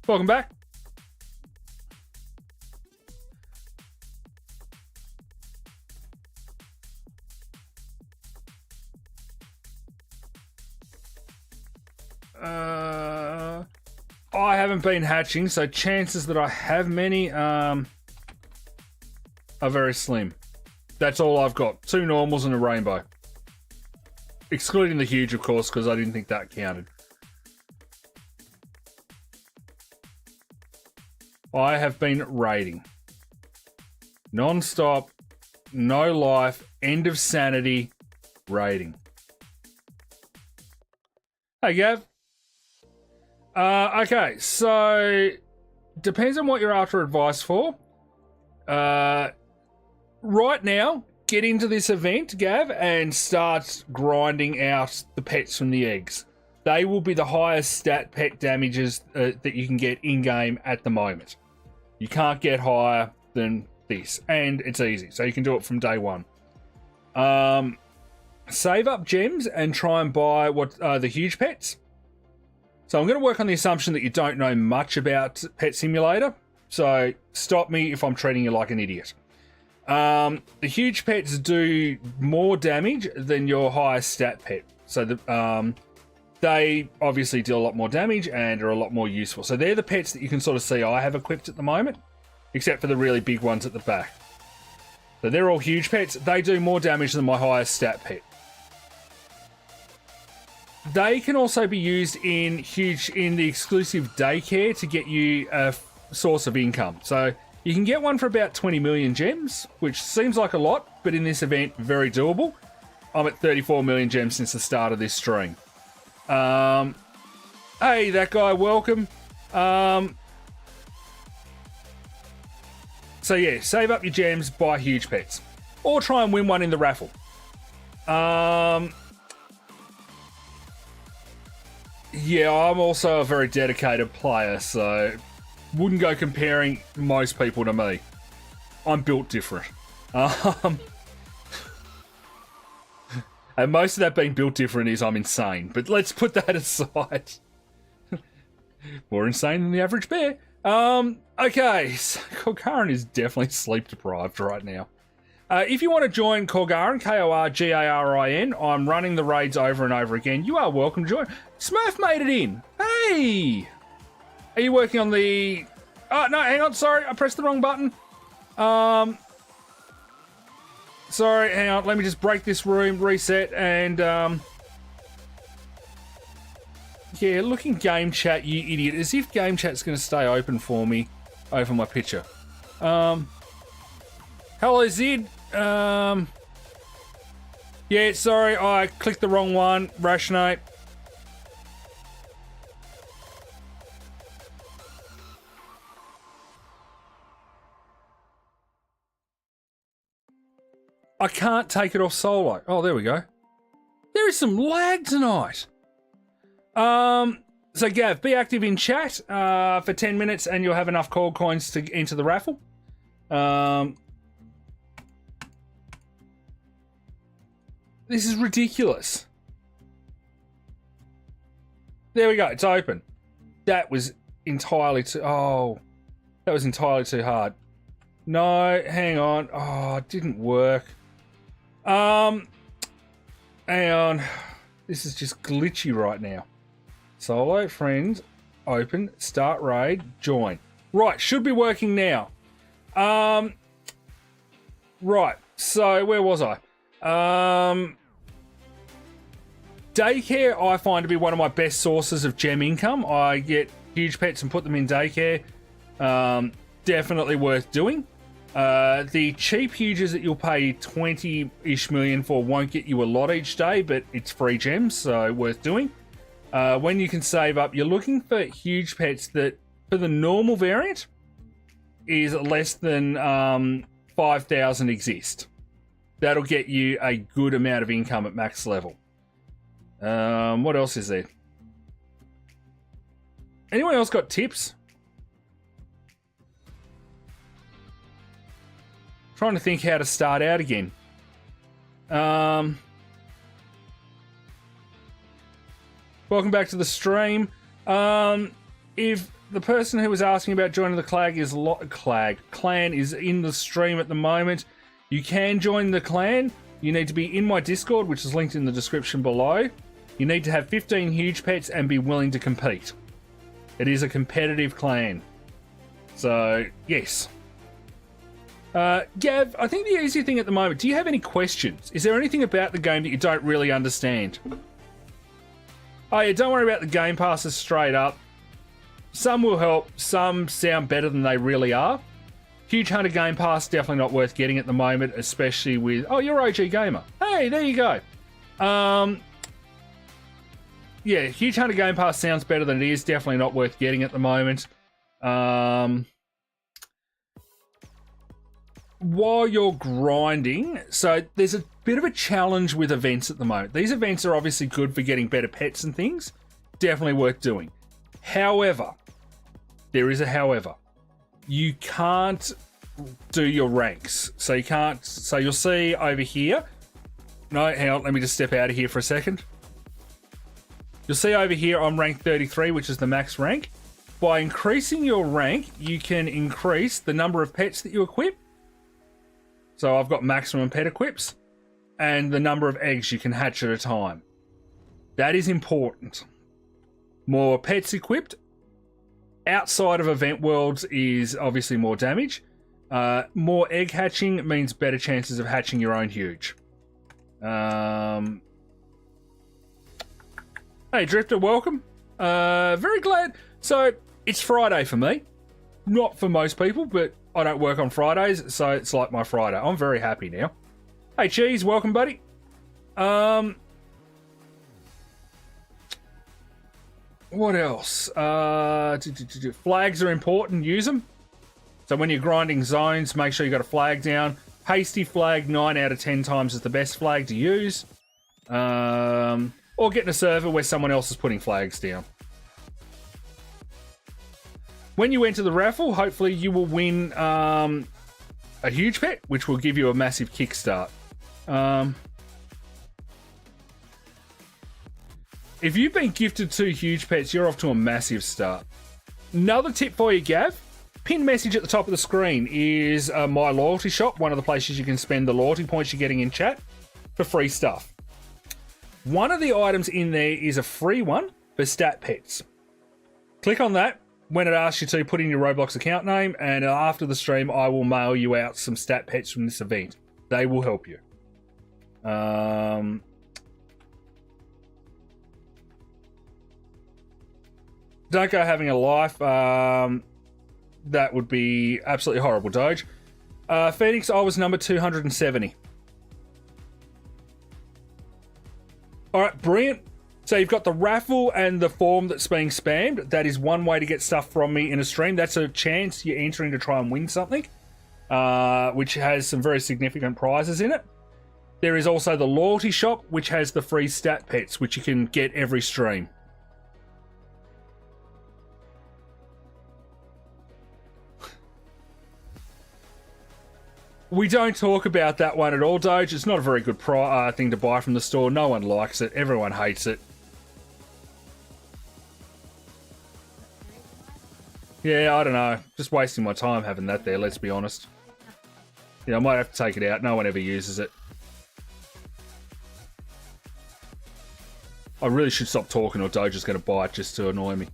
Welcome back. I haven't been hatching, so chances that I have many are very slim. That's all I've got. 2 normals and a rainbow. Excluding the huge, of course, because I didn't think that counted. I have been raiding. Non-stop, no life, end of sanity, raiding. Hey, Gav. Okay, so depends on what you're after advice for. Right now, get into this event, Gav, and start grinding out the pets from the eggs. They will be the highest stat pet damages that you can get in-game at the moment. You can't get higher than this, and it's easy, so you can do it from day one. Save up gems and try and buy the huge pets. So I'm going to work on the assumption that you don't know much about Pet Simulator, so stop me if I'm treating you like an idiot. The huge pets do more damage than your highest stat pet, so they obviously deal a lot more damage and are a lot more useful. So they're the pets that you can sort of see I have equipped at the moment, except for the really big ones at the back. So they're all huge pets. They do more damage than my highest stat pet. They can also be used in the exclusive daycare to get you a source of income. So you can get one for about 20 million gems, which seems like a lot, but in this event, very doable. I'm at 34 million gems since the start of this stream. Hey, that guy, welcome. So yeah, save up your gems, buy huge pets. Or try and win one in the raffle. Yeah, I'm also a very dedicated player, so wouldn't go comparing most people to me. I'm built different. And most of that being built different is I'm insane, but let's put that aside. More insane than the average bear. Okay, so KorgKoins is definitely sleep deprived right now. If you want to join KorgKoins, Korgarin, I'm running the raids over and over again. You are welcome to join. Smurf made it in. Hey! Are you working on the... Oh, no, hang on. Sorry, I pressed the wrong button. Sorry, hang on. Let me just break this room, reset, and... Yeah, look in game chat, you idiot. As if game chat's going to stay open for me over my picture. Hello, Zid. Yeah, sorry, I clicked the wrong one. Rationate. I can't take it off solo. Oh, there we go. There is some lag tonight. So Gav, be active in chat for 10 minutes and you'll have enough KorgKoins to enter the raffle. This is ridiculous. There we go, it's open. That was entirely too... Oh, that was entirely too hard. No, hang on. Oh, it didn't work. Hang on. This is just glitchy right now. Solo, friends, open, start raid, join. Right, should be working now. Right, so where was I? Daycare I find to be one of my best sources of gem income. I get huge pets and put them in daycare. Definitely worth doing. The cheap huges that you'll pay 20-ish million for won't get you a lot each day, but it's free gems, so worth doing. When you can save up, you're looking for huge pets that, for the normal variant, is less than 5,000 exist. That'll get you a good amount of income at max level. What else is there? Anyone else got tips? Trying to think how to start out again. Welcome back to the stream. If the person who was asking about joining the clan is in the stream at the moment. You can join the clan. You need to be in my Discord, which is linked in the description below. You need to have 15 huge pets and be willing to compete. It is a competitive clan. So, yes. Gav, I think the easy thing at the moment, do you have any questions? Is there anything about the game that you don't really understand? Oh yeah, don't worry about the game passes straight up. Some will help, some sound better than they really are. Huge Hunter Game Pass, definitely not worth getting at the moment, especially with... Oh, you're OG Gamer. Hey, there you go. Yeah, Huge Hunter Game Pass sounds better than it is. Definitely not worth getting at the moment. While you're grinding, so there's a bit of a challenge with events at the moment. These events are obviously good for getting better pets and things. Definitely worth doing. However, there is a however. You can't do your ranks. So you can't, so you'll see over here. No, hang on, let me just step out of here for a second. You'll see over here I'm rank 33, which is the max rank. By increasing your rank, you can increase the number of pets that you equip. So I've got maximum pet equips and the number of eggs you can hatch at a time. That is important. More pets equipped outside of event worlds is obviously more damage. More egg hatching means better chances of hatching your own huge. Hey Drifter, welcome. Very glad. So it's Friday for me. Not for most people, but I don't work on Fridays, so it's like my Friday. I'm very happy now. Hey Cheese, welcome buddy. What else? Flags are important, use them. So when you're grinding zones, make sure you got a flag down. Hasty flag, 9 out of 10 times is the best flag to use. Or get in a server where someone else is putting flags down. When you enter the raffle, hopefully you will win a huge pet, which will give you a massive kickstart. If you've been gifted 2 huge pets, you're off to a massive start. Another tip for you, Gav. Pinned message at the top of the screen is my loyalty shop, one of the places you can spend the loyalty points you're getting in chat for free stuff. One of the items in there is a free one for stat pets. Click on that. When it asks you to, put in your Roblox account name, and after the stream, I will mail you out some stat pets from this event. They will help you. Don't go having a life. That would be absolutely horrible, Doge. Phoenix, I was number 270. All right, brilliant. So you've got the raffle and the form that's being spammed. That is one way to get stuff from me in a stream. That's a chance you're entering to try and win something, which has some very significant prizes in it. There is also the loyalty shop, which has the free stat pets, which you can get every stream. We don't talk about that one at all, Doge. It's not a very good thing to buy from the store. No one likes it. Everyone hates it. Yeah, I don't know. Just wasting my time having that there, let's be honest. Yeah, I might have to take it out. No one ever uses it. I really should stop talking or Doge is going to buy it just to annoy me.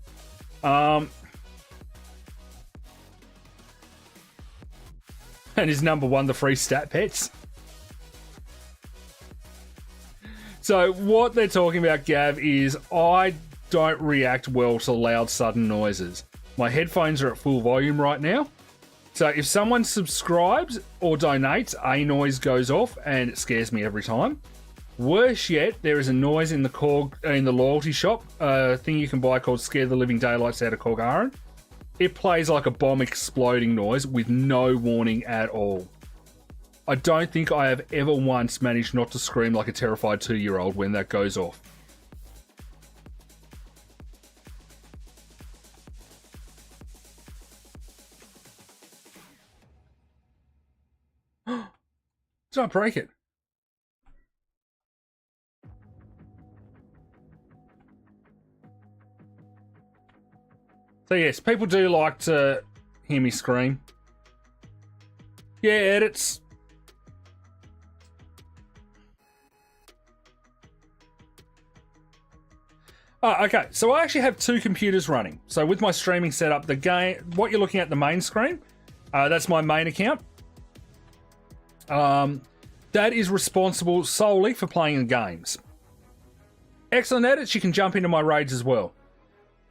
And is number 1 the free stat pets? So what they're talking about, Gav, is I don't react well to loud, sudden noises. My headphones are at full volume right now. So if someone subscribes or donates, a noise goes off and it scares me every time. Worse yet, there is a noise in the loyalty shop, a thing you can buy called Scare the Living Daylights Out of KorgKoins. It plays like a bomb exploding noise with no warning at all. I don't think I have ever once managed not to scream like a terrified 2-year-old when that goes off. Did I break it? So yes, people do like to hear me scream. Yeah, edits. Oh, okay, so I actually have two computers running. So with my streaming setup, the game, what you're looking at the main screen, that's my main account. That is responsible solely for playing the games. Excellent edits, you can jump into my raids as well.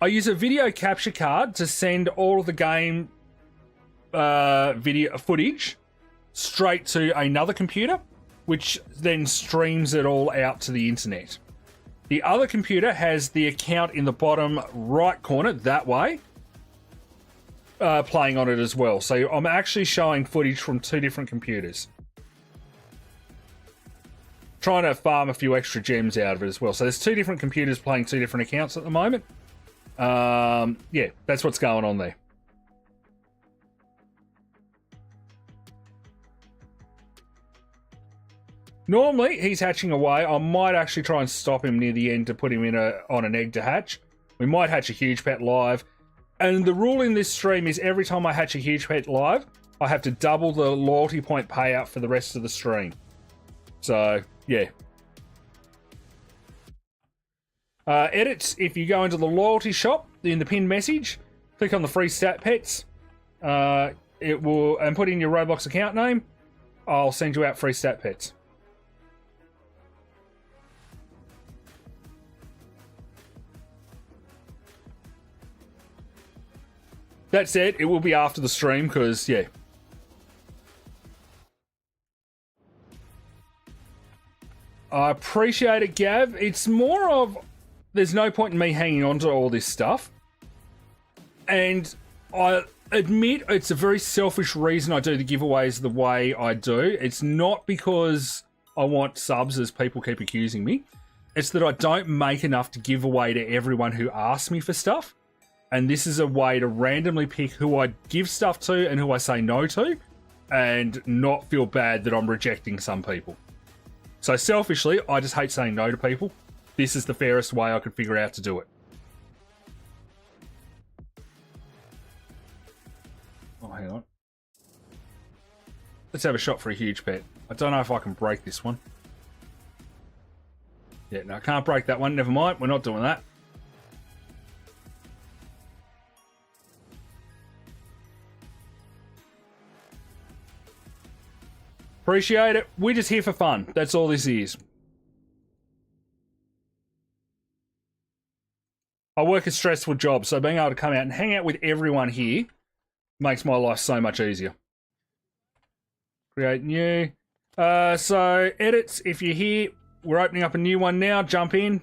I use a video capture card to send all of the game video footage straight to another computer, which then streams it all out to the internet. The other computer has the account in the bottom right corner, that way, playing on it as well. So I'm actually showing footage from two different computers. Trying to farm a few extra gems out of it as well. So there's two different computers playing two different accounts at the moment. Yeah, that's what's going on there. Normally, he's hatching away. I might actually try and stop him near the end to put him in on an egg to hatch. We might hatch a huge pet live. And the rule in this stream is every time I hatch a huge pet live, I have to double the loyalty point payout for the rest of the stream. So, yeah. Edits, if you go into the loyalty shop, in the pinned message, click on the free stat pets. It will, and put in your Roblox account name. I'll send you out free stat pets. That said, it will be after the stream, because, yeah. I appreciate it, Gav. It's more of, there's no point in me hanging on to all this stuff. And I admit it's a very selfish reason I do the giveaways the way I do. It's not because I want subs, as people keep accusing me. It's that I don't make enough to give away to everyone who asks me for stuff. And this is a way to randomly pick who I give stuff to and who I say no to, and not feel bad that I'm rejecting some people. So selfishly, I just hate saying no to people. This is the fairest way I could figure out to do it. Oh, hang on. Let's have a shot for a huge pet. I don't know if I can break this one. Yeah, no, I can't break that one. Never mind. We're not doing that. Appreciate it. We're just here for fun. That's all this is. I work a stressful job, so being able to come out and hang out with everyone here makes my life so much easier. Create new. So, edits, if you're here, we're opening up a new one now. Jump in.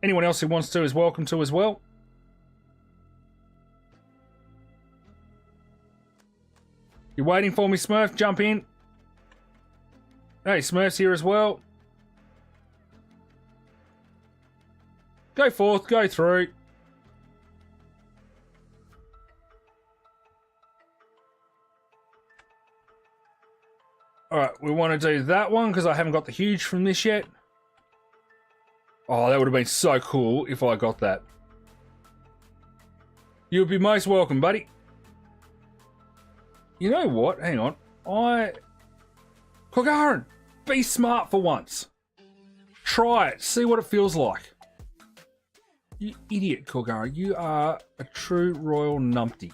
Anyone else who wants to is welcome to as well. You're waiting for me, Smurf? Jump in. Hey, Smurf's here as well. Go forth, go through. Alright, we want to do that one because I haven't got the huge from this yet. Oh, that would have been so cool if I got that. You'd be most welcome, buddy. You know what? Hang on. Kogaran, be smart for once. Try it. See what it feels like. You idiot, Korgara. You are a true royal numpty.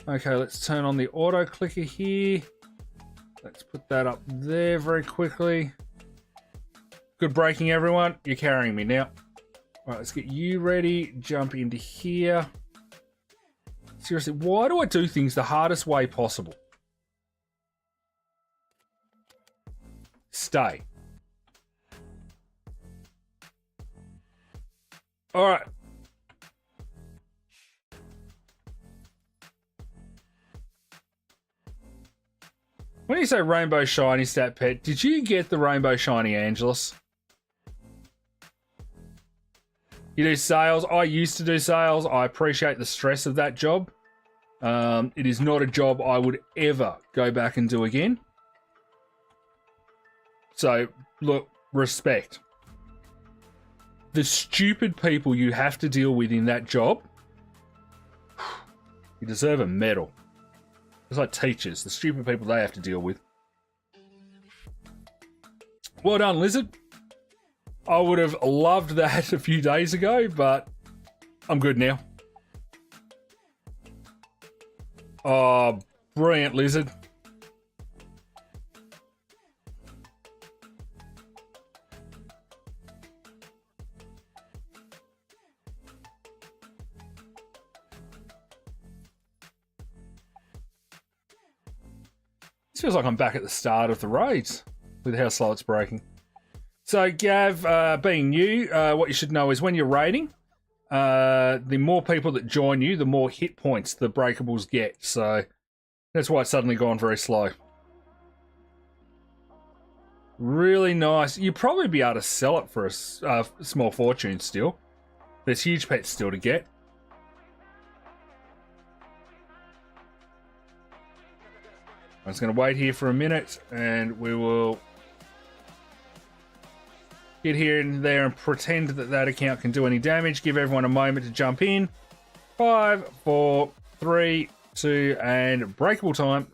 Okay, let's turn on the auto clicker here. Let's put that up there very quickly. Good breaking, everyone. You're carrying me now. All right, let's get you ready. Jump into here. Seriously, why do I do things the hardest way possible? Stay. All right. When you say rainbow shiny stat pet, did you get the rainbow shiny Angelus? You do sales. I used to do sales. I appreciate the stress of that job. It is not a job I would ever go back and do again. So, look, respect. The stupid people you have to deal with in that job You deserve a medal. It's like teachers, the stupid people they have to deal with. Well done, Lizard. I would have loved that a few days ago, but I'm good now. Oh, brilliant, Lizard. This feels like I'm back at the start of the raids with how slow it's breaking. So, Gav, being new, what you should know is when you're raiding, the more people that join you, the more hit points the breakables get. So, that's why it's suddenly gone very slow. Really nice. You'd probably be able to sell it for a small fortune still. There's huge pets still to get. I'm just going to wait here for a minute and we will get here and there and pretend that that account can do any damage. Give everyone a moment to jump in. 5, 4, 3, 2, and breakable time.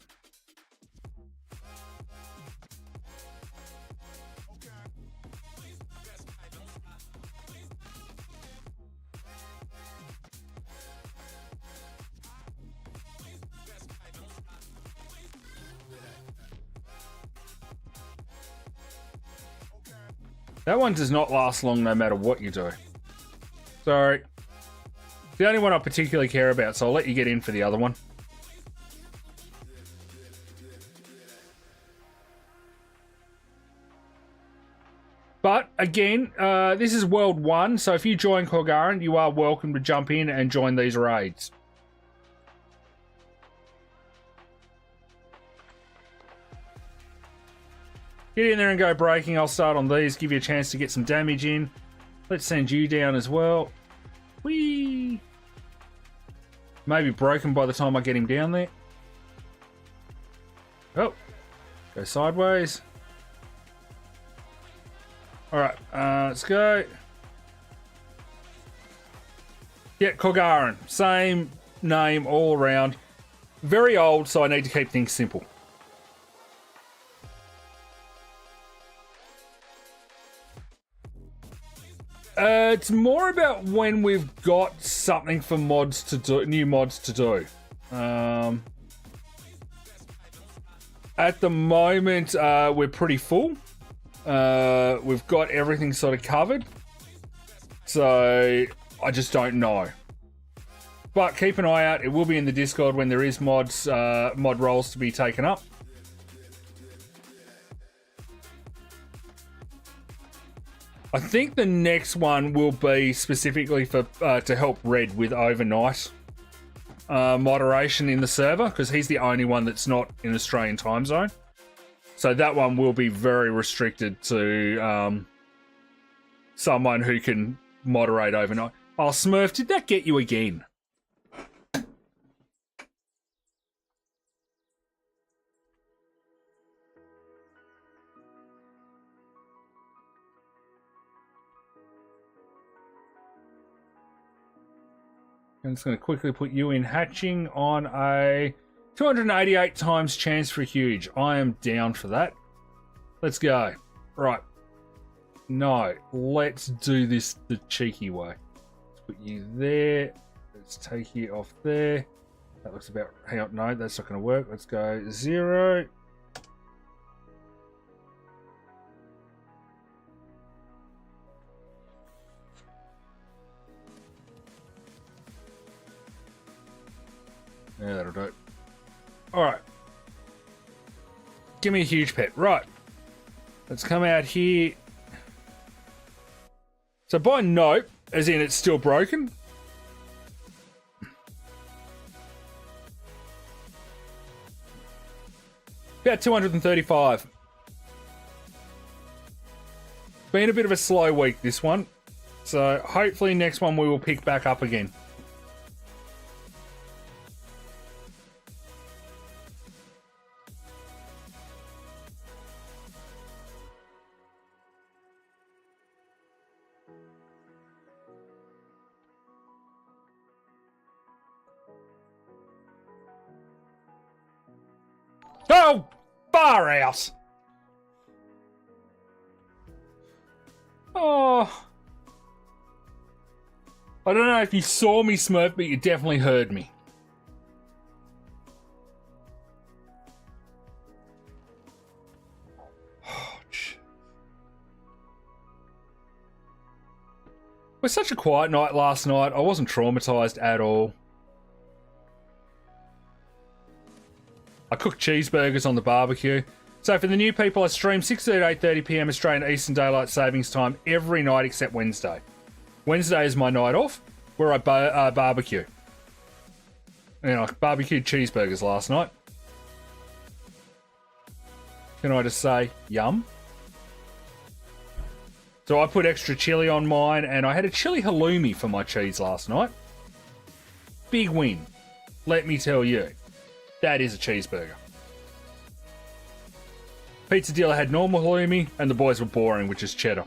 That one does not last long no matter what you do. Sorry. The only one I particularly care about, so I'll let you get in for the other one. But, again, this is World 1, so if you join KorgKoins, you are welcome to jump in and join these raids. Get in there and go breaking. I'll start on these, give you a chance to get some damage in. Let's send you down as well. Whee! Maybe broken by the time I get him down there. Oh, go sideways. Alright, let's go. Yeah, KorgKoins. Same name all around. Very old, so I need to keep things simple. It's more about when we've got something for mods to do, new mods to do. At the moment, we're pretty full. We've got everything sort of covered. So, I just don't know. But keep an eye out. It will be in the Discord when there is mods, mod roles to be taken up. I think the next one will be specifically for to help Red with overnight moderation in the server, because he's the only one that's not in Australian time zone. So that one will be very restricted to someone who can moderate overnight. Oh, Smurf, did that get you again? I'm just going to quickly put you in hatching on a 288 times chance for huge. I am down for that. Let's go. Right. No, let's do this the cheeky way. Let's put you there. Let's take you off there. That looks about... Hang on, no, that's not going to work. Let's go 0. Yeah, that'll do it. Alright. Give me a huge pet. Right. Let's come out here. So by note, as in it's still broken. About 235. Been a bit of a slow week, this one. So hopefully next one we will pick back up again. Oh, far out. Oh. I don't know if you saw me smurf, but you definitely heard me. Oh, it was such a quiet night last night. I wasn't traumatized at all. I cooked cheeseburgers on the barbecue. So for the new people, I stream 6:30 to 8:30 p.m. Australian Eastern Daylight Savings Time every night except Wednesday. Wednesday is my night off, where I barbecue. And I barbecued cheeseburgers last night. Can I just say, yum? So I put extra chili on mine, and I had a chili halloumi for my cheese last night. Big win, let me tell you. That is a cheeseburger. Pizza dealer had normal halloumi, and the boys were boring, which is cheddar.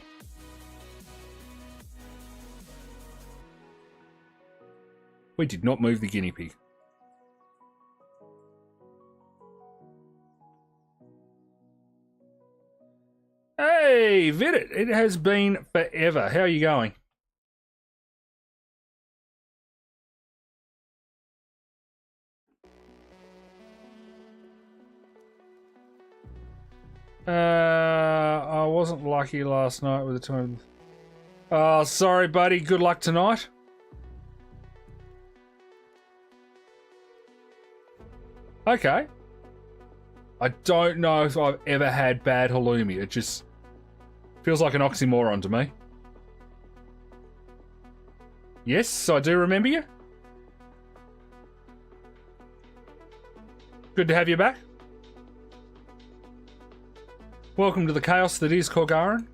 We did not move the guinea pig. Hey, Vidit, it has been forever. How are you going? I wasn't lucky last night with the time. Oh, sorry, buddy. Good luck tonight. Okay. I don't know if I've ever had bad halloumi. It just feels like an oxymoron to me. Yes, I do remember you. Good to have you back. Welcome to the chaos that is KorgKoins.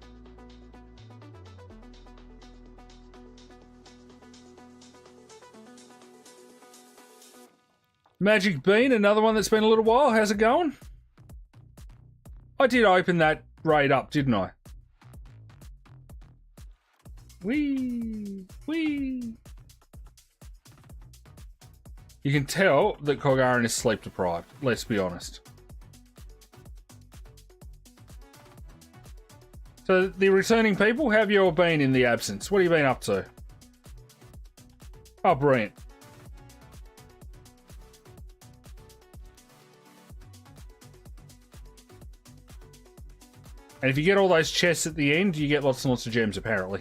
Magic Bean, another one that's been a little while. How's it going? I did open that raid up, didn't I? Wee. You can tell that KorgKoins is sleep deprived, let's be honest. So, the returning people, how have you all been in the absence? What have you been up to? Oh, brilliant. And if you get all those chests at the end, you get lots and lots of gems, apparently.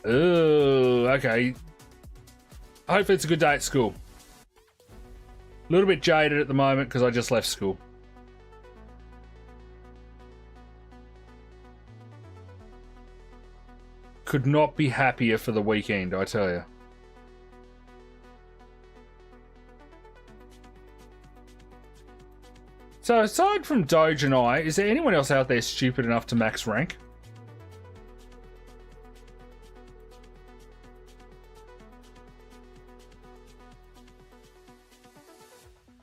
Oh, okay. Hopefully it's a good day at school. A little bit jaded at the moment because I just left school. Could not be happier for the weekend, I tell you. So aside from Doge and I, is there anyone else out there stupid enough to max rank?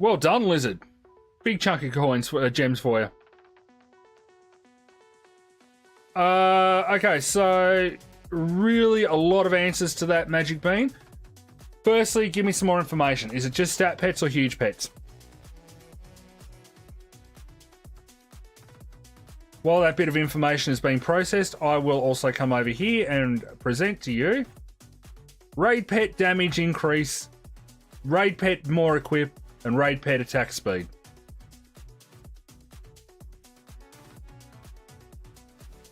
Well done, Lizard. Big chunk of coins, gems for you. Okay, so really a lot of answers to that, Magic Bean. Firstly, give me some more information. Is it just stat pets or huge pets? While that bit of information is being processed, I will also come over here and present to you raid pet damage increase, raid pet more equip, and raid pet attack speed.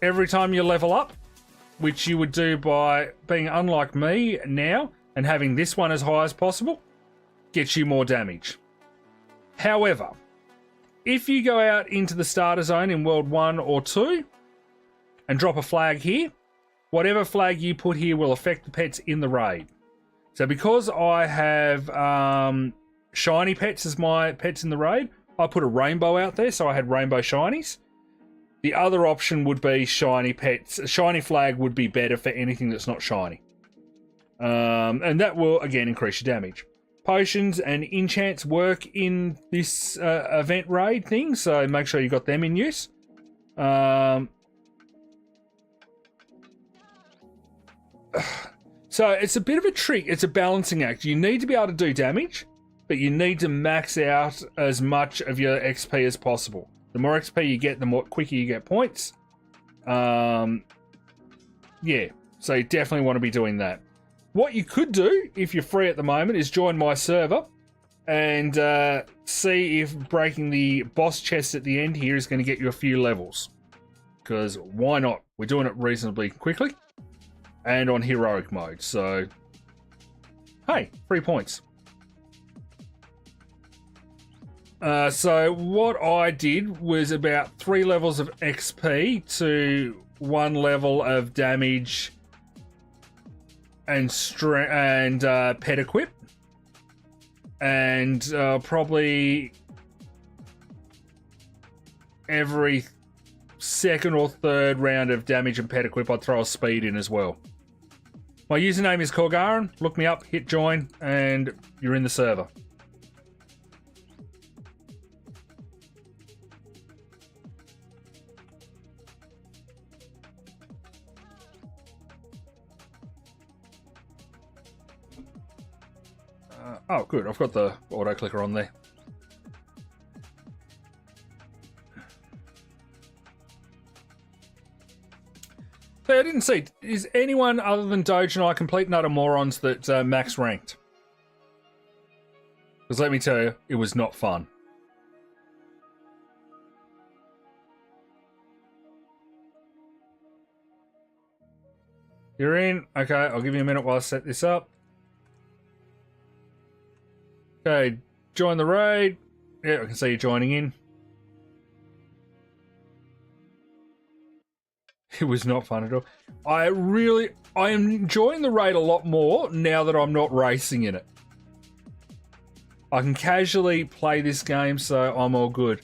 Every time you level up, which you would do by being unlike me now and having this one as high as possible, gets you more damage. However, if you go out into the starter zone in World 1 or 2 and drop a flag here, whatever flag you put here will affect the pets in the raid. So because I have shiny pets as my pets in the raid, I put a rainbow out there, so I had rainbow shinies. The other option would be shiny pets. A shiny flag would be better for anything that's not shiny. And that will, again, increase your damage. Potions and enchants work in this event raid thing, so make sure you got them in use. So it's a bit of a trick. It's a balancing act. You need to be able to do damage, but you need to max out as much of your XP as possible. The more XP you get, the more quicker you get points. Yeah, so you definitely want to be doing that. What you could do, if you're free at the moment, is join my server and see if breaking the boss chest at the end here is going to get you a few levels. Because why not? We're doing it reasonably quickly and on heroic mode. So, hey, 3 points. So what I did was about 3 levels of XP to 1 level of damage and pet equip, and probably every second or third round of damage and pet equip I'd throw a speed in as well. My username is KorgKoins. Look me up, hit join, and you're in the server. Oh, good. I've got the auto clicker on there. So I didn't see. Is anyone other than Doge and I complete and utter morons that max ranked? Because let me tell you, it was not fun. You're in? Okay, I'll give you a minute while I set this up. Okay, join the raid. Yeah, I can see you joining in. It was not fun at all. I am enjoying the raid a lot more now that I'm not racing in it. I can casually play this game, so I'm all good.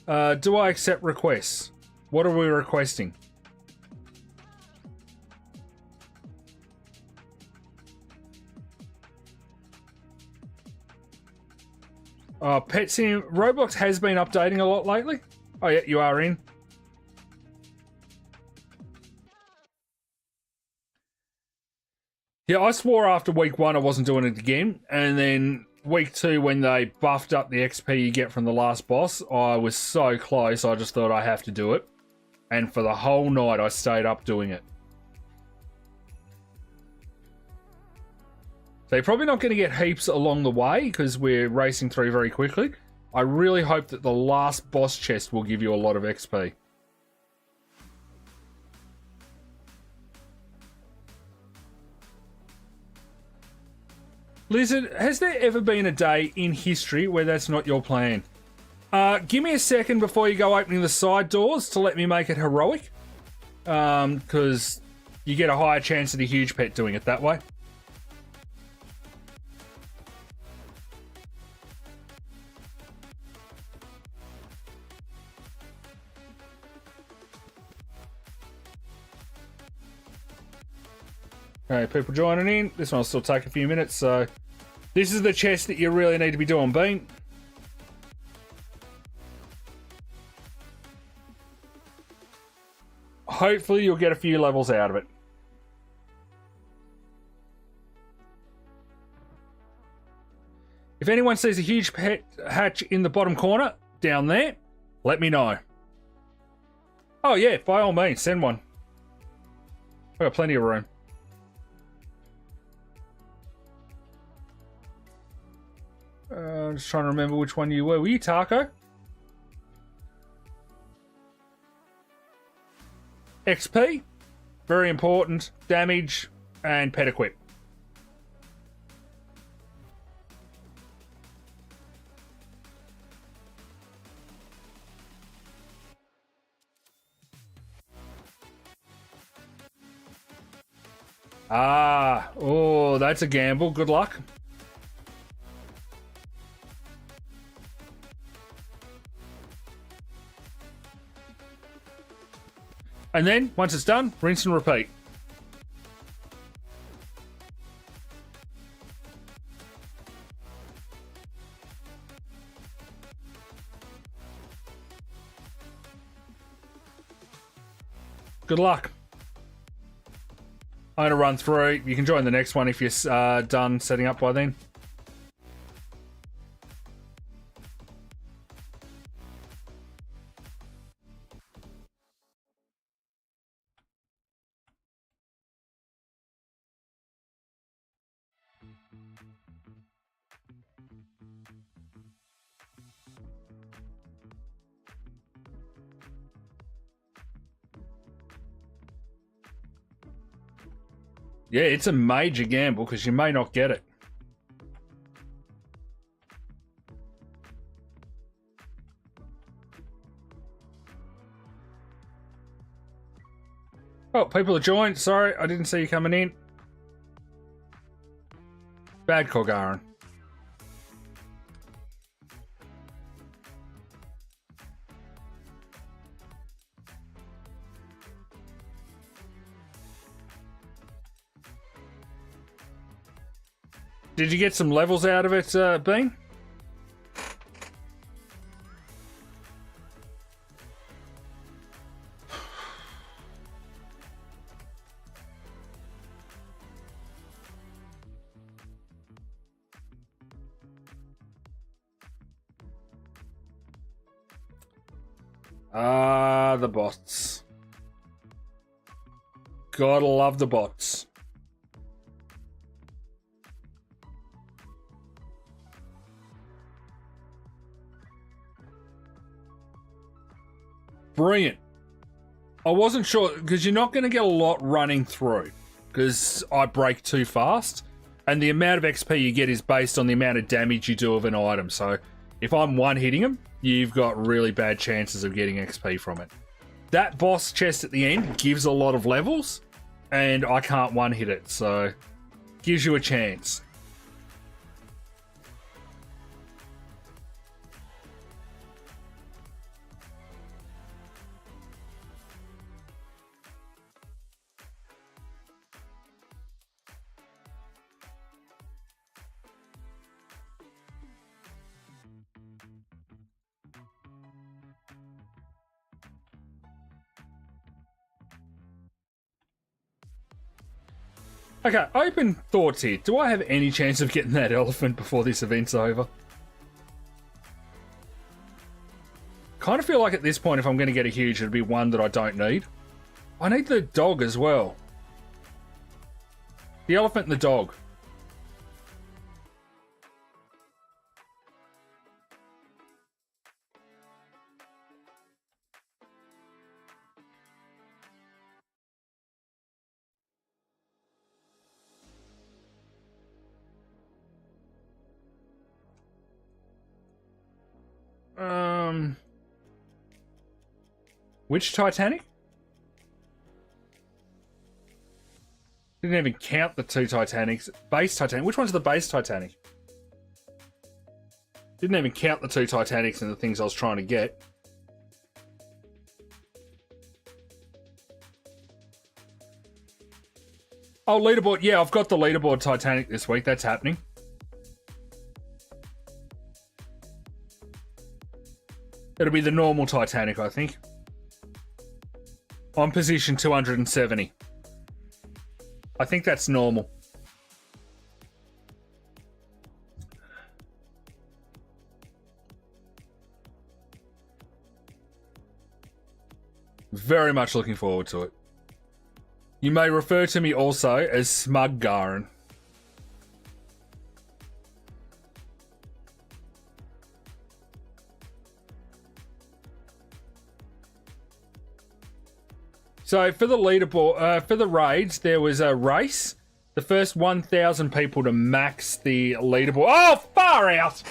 Do I accept requests? What are we requesting? Pet Sim Roblox has been updating a lot lately. Oh yeah, you are in. Yeah, I swore after week 1 I wasn't doing it again, and then week 2 when they buffed up the XP you get from the last boss, I was so close I just thought I have to do it. And for the whole night I stayed up doing it. So you're probably not going to get heaps along the way because we're racing through very quickly. I really hope that the last boss chest will give you a lot of XP. Lizard, has there ever been a day in history where that's not your plan? Give me a second before you go opening the side doors to let me make it heroic. Because you get a higher chance of the huge pet doing it that way. Okay, people joining in. This one will still take a few minutes, so this is the chest that you really need to be doing, Bean. Hopefully you'll get a few levels out of it. If anyone sees a huge pet hatch in the bottom corner, down there, let me know. Oh yeah, by all means, send one. I've got plenty of room. I'm just trying to remember which one you were. Were you Taco? XP, very important. Damage and pet equip. Oh, that's a gamble. Good luck. And then, once it's done, rinse and repeat. Good luck. I'm going to run through. You can join the next one if you're done setting up by then. Yeah, it's a major gamble because you may not get it. Oh, people have joined. Sorry, I didn't see you coming in. Bad Korgkoins. Did you get some levels out of it, Bean? The bots. Gotta love the bots. Brilliant. I wasn't sure, because you're not going to get a lot running through, because I break too fast, and the amount of XP you get is based on the amount of damage you do of an item. So if I'm one-hitting them, you've got really bad chances of getting XP from it. That boss chest at the end gives a lot of levels, and I can't one-hit it, so gives you a chance. Okay, open thoughts here. Do I have any chance of getting that elephant before this event's over? Kind of feel like at this point, if I'm going to get a huge, it'd be one that I don't need. I need the dog as well. The elephant and the dog. Which Titanic? Didn't even count the two Titanics. Base Titanic. Which one's the base Titanic? Didn't even count the two Titanics and the things I was trying to get. Oh, leaderboard. Yeah, I've got the leaderboard Titanic this week. That's happening. It'll be the normal Titanic, I think. On position 270. I think that's normal. Very much looking forward to it. You may refer to me also as Smuggarin. So for the leaderboard, for the raids, there was a race. The first 1,000 people to max the leaderboard. Oh, far out!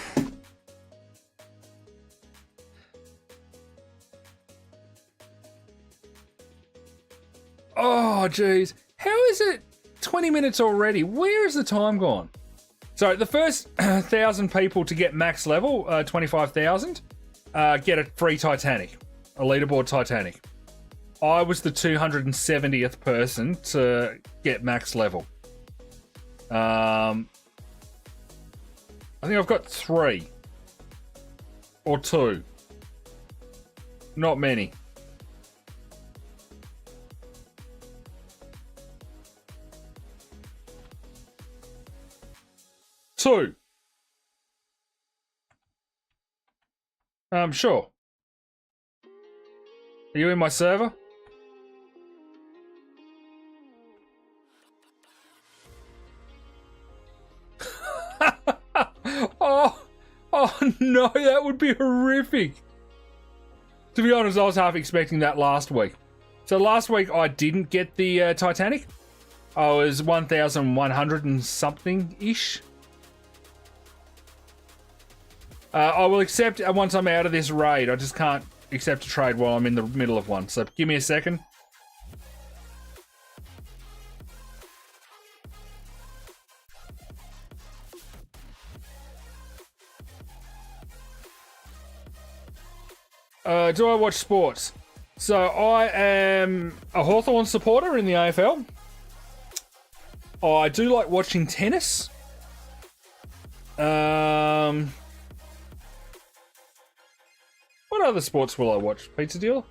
Oh, jeez. How is it 20 minutes already? Where is the time gone? So the first 1,000 people to get max level, 25,000, get a free Titanic, a leaderboard Titanic. I was the 270th person to get max level. I think I've got 3 or 2. Not many. Two. Sure. Are you in my server? Oh no, that would be horrific. To be honest, I was half expecting that last week. So last week I didn't get the Titanic. Oh, it was 1,100 and something-ish. I will accept once I'm out of this raid. I just can't accept a trade while I'm in the middle of one. So give me a second. Do I watch sports? So I am a Hawthorn supporter in the AFL. I do like watching tennis. What other sports will I watch? Pizza deal?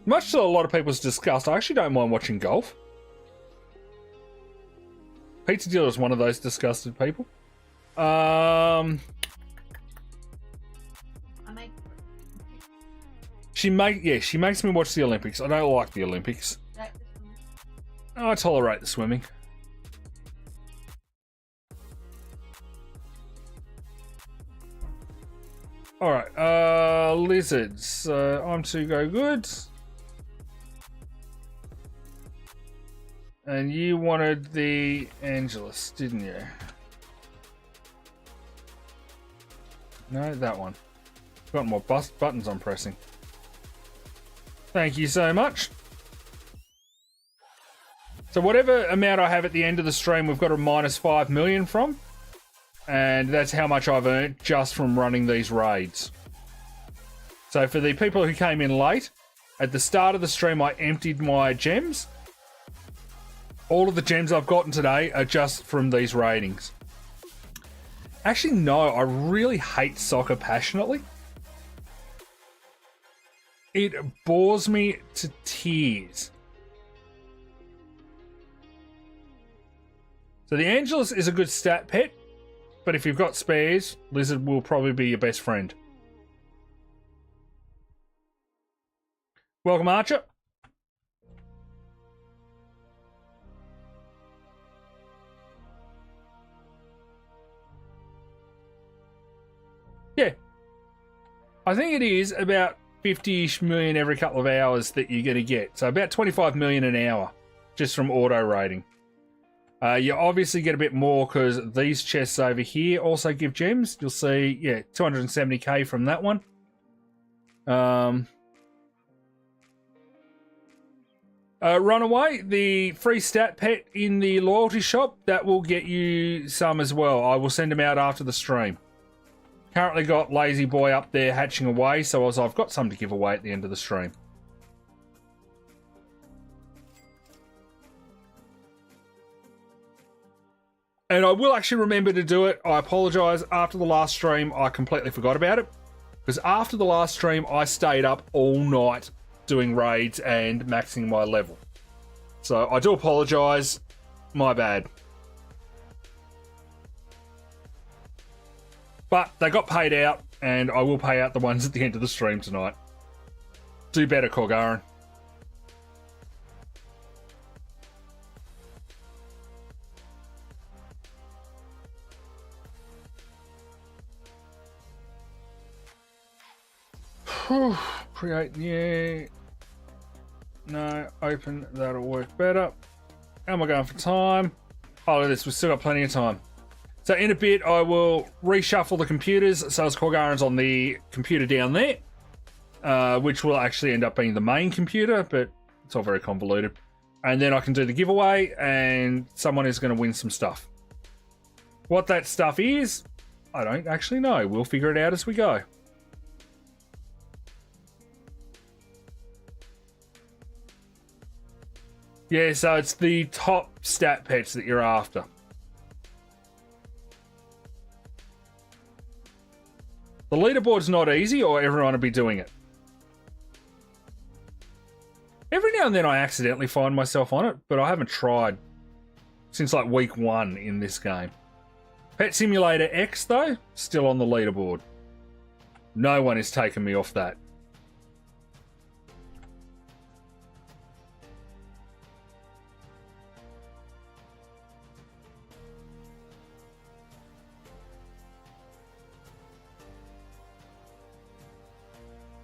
Much to a lot of people's disgust, I actually don't mind watching golf. Pizza dealer is one of those disgusted people. She makes me watch the Olympics. I don't like the Olympics. I tolerate the swimming. Alright, lizards. I'm to go good. And you wanted the Angelus, didn't you? No, that one. Got more buttons I'm pressing. Thank you so much. So whatever amount I have at the end of the stream, we've got a minus 5 million from. And that's how much I've earned just from running these raids. So for the people who came in late, at the start of the stream I emptied my gems. All of the gems I've gotten today are just from these raidings. Actually, no, I really hate soccer passionately. It bores me to tears. So the Angelus is a good stat pet, but if you've got spares, Lizard will probably be your best friend. Welcome, Archer. Yeah. I think it is about 50-ish million every couple of hours that you're going to get. So about 25 million an hour just from auto raiding. You obviously get a bit more because these chests over here also give gems. You'll see, yeah, 270k from that one. Runaway, the free stat pet in the loyalty shop, that will get you some as well. I will send them out after the stream. Currently got Lazy Boy up there hatching away, so I've got some to give away at the end of the stream. And I will actually remember to do it. I apologise. After the last stream, I completely forgot about it. Because after the last stream, I stayed up all night doing raids and maxing my level. So I do apologise. My bad. But they got paid out, and I will pay out the ones at the end of the stream tonight. Do better, KorgKoins. Create new. No, open. That'll work better. How am I going for time? Oh, look at this. We've still got plenty of time. So in a bit, I will reshuffle the computers. So as KorgKoins on the computer down there, which will actually end up being the main computer, but it's all very convoluted. And then I can do the giveaway, and someone is going to win some stuff. What that stuff is, I don't actually know. We'll figure it out as we go. Yeah, so it's the top stat pets that you're after. The leaderboard's not easy, or everyone will be doing it. Every now and then I accidentally find myself on it, but I haven't tried since like week 1 in this game. Pet Simulator X, though, still on the leaderboard. No one has taken me off that.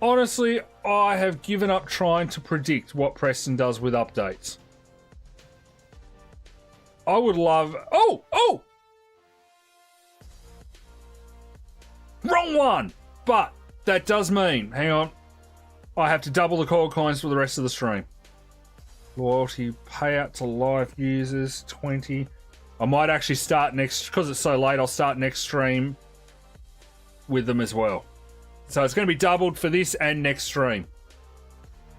Honestly, I have given up trying to predict what Preston does with updates. I would love... Oh! Oh! Wrong one! But that does mean... Hang on. I have to double the KorgKoins for the rest of the stream. Loyalty payout to live users, 20. I might actually start next... Because it's so late, I'll start next stream with them as well. So it's going to be doubled for this and next stream.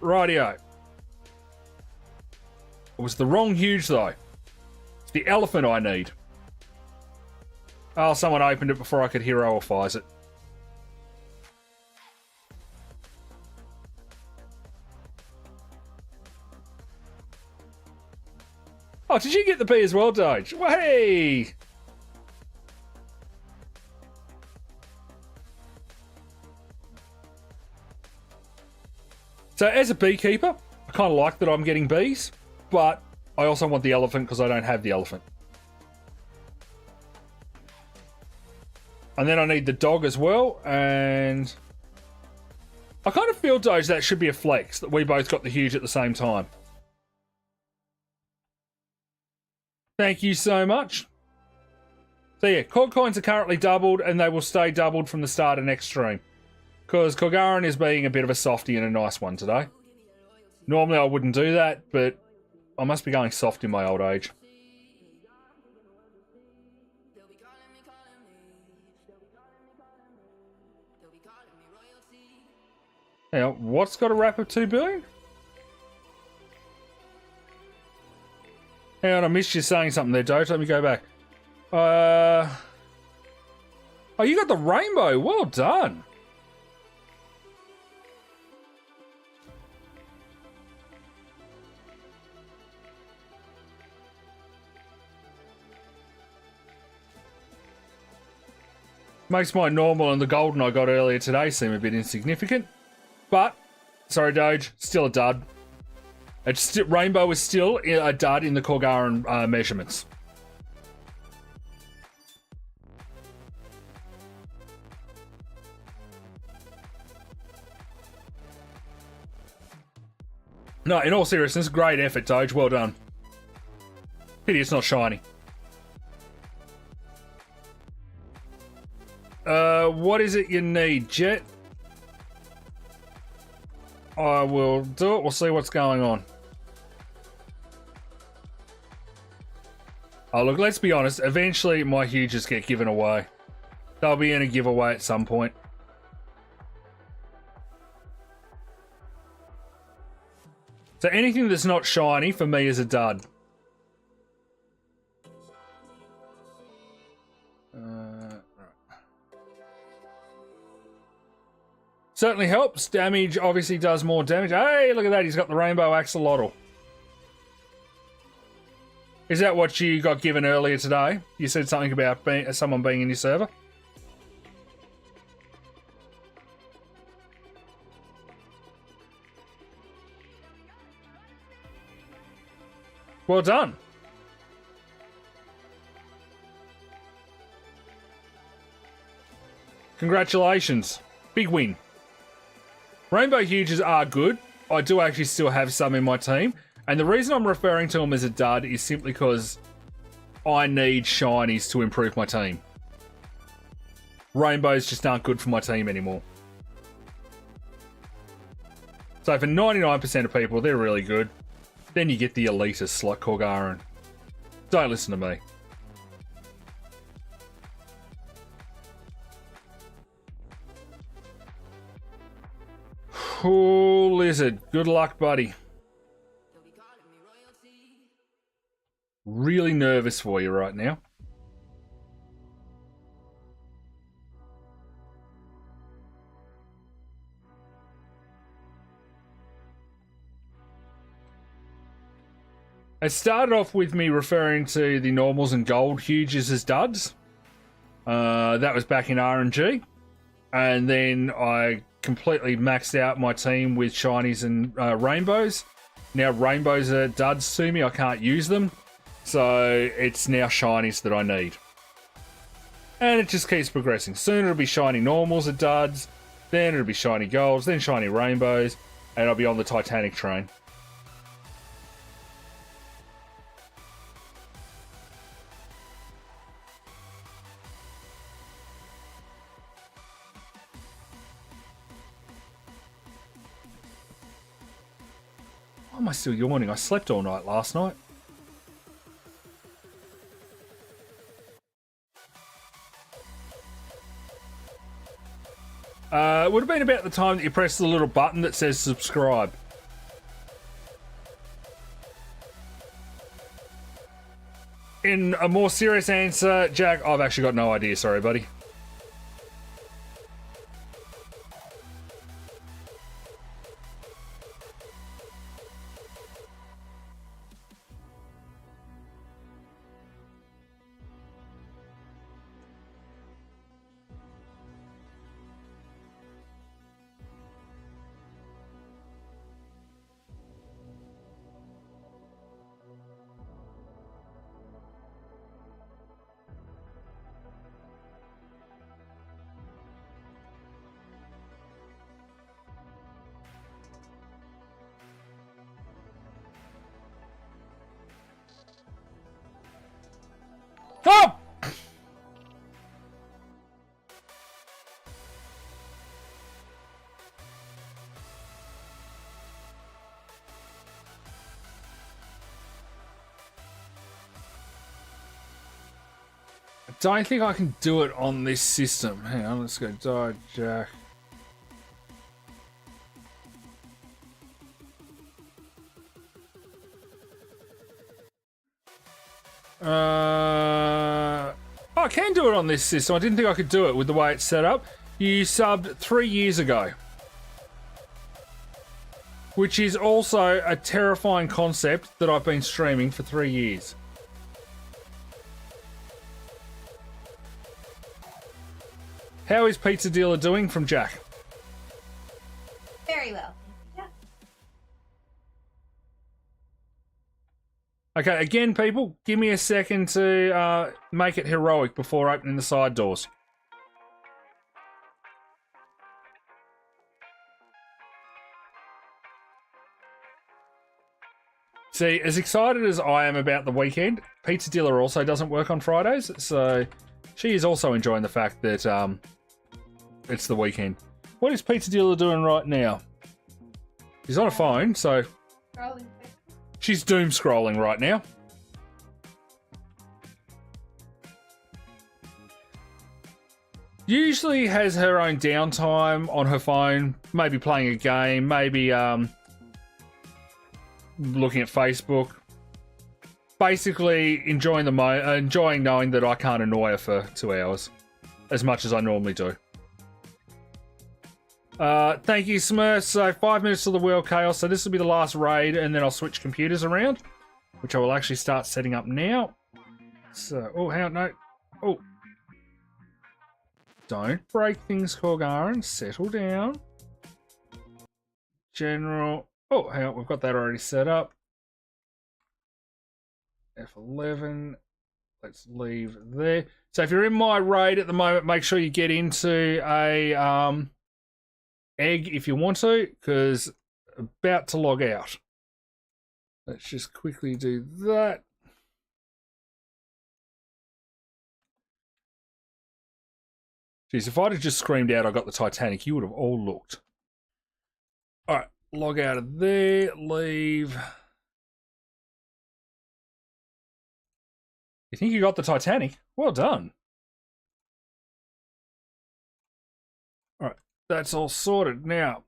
Rightio. It was the wrong huge though. It's the elephant I need. Oh, someone opened it before I could heroifize it. Oh, did you get the B as well, Doge? Well, hey! So as a beekeeper, I kind of like that I'm getting bees, but I also want the elephant because I don't have the elephant. And then I need the dog as well, and I kind of feel, Doge, that should be a flex, that we both got the huge at the same time. Thank you so much. So yeah, KorgKoins are currently doubled, and they will stay doubled from the start of next stream. Because Korgaran is being a bit of a softie and a nice one today. Normally I wouldn't do that, but I must be going soft in my old age. Now, what's got a wrap of 2 billion? Hang on, I missed you saying something there, Doge. Let me go back. Oh, you got the rainbow. Well done. Makes my normal and the golden I got earlier today seem a bit insignificant. But, sorry Doge, still a dud. Rainbow is still a dud in the Korgaran measurements. No, in all seriousness, great effort, Doge. Well done. Pity it's not shiny. What is it you need, Jet? I will do it. We'll see what's going on. Oh, look, let's be honest. Eventually, my huges get given away. They'll be in a giveaway at some point. So anything that's not shiny, for me, is a dud. Certainly helps. Damage obviously does more damage. Hey, look at that. He's got the rainbow axolotl. Is that what you got given earlier today? You said something about someone being in your server? Well done. Congratulations. Big win. Rainbow Huges are good. I do actually still have some in my team. And the reason I'm referring to them as a dud is simply because I need shinies to improve my team. Rainbows just aren't good for my team anymore. So for 99% of people, they're really good. Then you get the elitists like Korgaran. Don't listen to me. Cool Lizard. Good luck, buddy. Really nervous for you right now. It started off with me referring to the normals and gold huges as duds. That was back in RNG. And then I completely maxed out my team with shinies and rainbows. Now rainbows are duds to me. I can't use them. So it's now shinies that I need. And it just keeps progressing. Soon it'll be shiny normals are duds. then it'll be shiny golds, then shiny rainbows, and I'll be on the Titanic train. Why am I still yawning? I slept all night last night. It would have been about the time that you press the little button that says subscribe. In a more serious answer, Jack, I've actually got no idea. Sorry, buddy. Oh! I don't think I can do it on this system. Hang on, let's go die, Jack. I can do it on this system. I didn't think I could do it with the way it's set up. You subbed 3 years ago. Which is also a terrifying concept that I've been streaming for 3 years. How is Pizza Dealer doing from Jack? Very well. Yeah. Okay, again, people, give me a second to make it heroic before opening the side doors. See, as excited as I am about the weekend, Pizza Dealer also doesn't work on Fridays, so she is also enjoying the fact that it's the weekend. What is Pizza Dealer doing right now? She's on a phone, so Scrolling. she's doom scrolling right now. Usually has her own downtime on her phone, maybe playing a game, maybe looking at Facebook. Basically enjoying enjoying knowing that I can't annoy her for 2 hours, as much as I normally do. Thank you, Smurf. So 5 minutes to the World Chaos. So this will be the last raid, and then I'll switch computers around, which I will actually start setting up now. So, oh, hang on, no. Oh. Don't break things, Korgaran. Settle down. General. Oh, hang on, we've got that already set up. F11. Let's leave there. So if you're in my raid at the moment, make sure you get into a egg if you want to, because about to log out. Let's just quickly do that. Jeez, if I'd have just screamed out I got the Titanic, you would have all looked. Alright, log out of there, leave. You think you got the Titanic? Well done. Alright, that's all sorted. Now,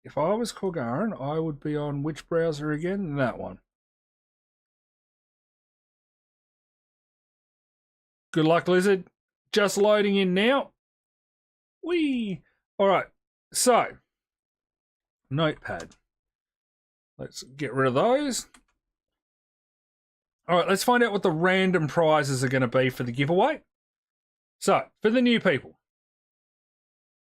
if I was Korgaran, I would be on which browser again? That one. Good luck, Lizard. Just loading in now. Whee! Alright, so, notepad. Let's get rid of those. Alright, let's find out what the random prizes are going to be for the giveaway. So, for the new people,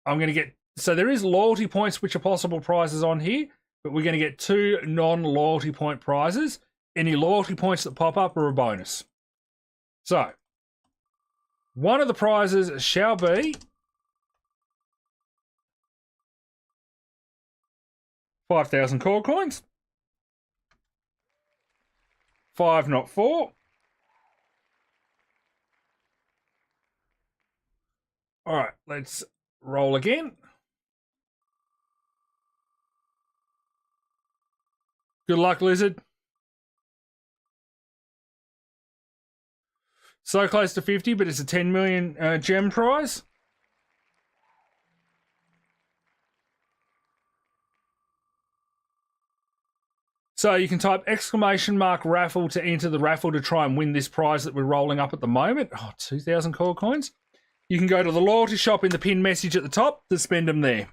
I'm going to get... So there is loyalty points, which are possible prizes on here, but we're going to get 2 non-loyalty point prizes. Any loyalty points that pop up are a bonus. So, one of the prizes shall be 5,000 KorgKoins. 5, not 4. All right, let's roll again. Good luck, Lizard. So close to 50, but it's a 10 million gem prize. So you can type !raffle to enter the raffle to try and win this prize that we're rolling up at the moment. Oh, 2,000 KorgKoins. You can go to the loyalty shop in the pinned message at the top to spend them there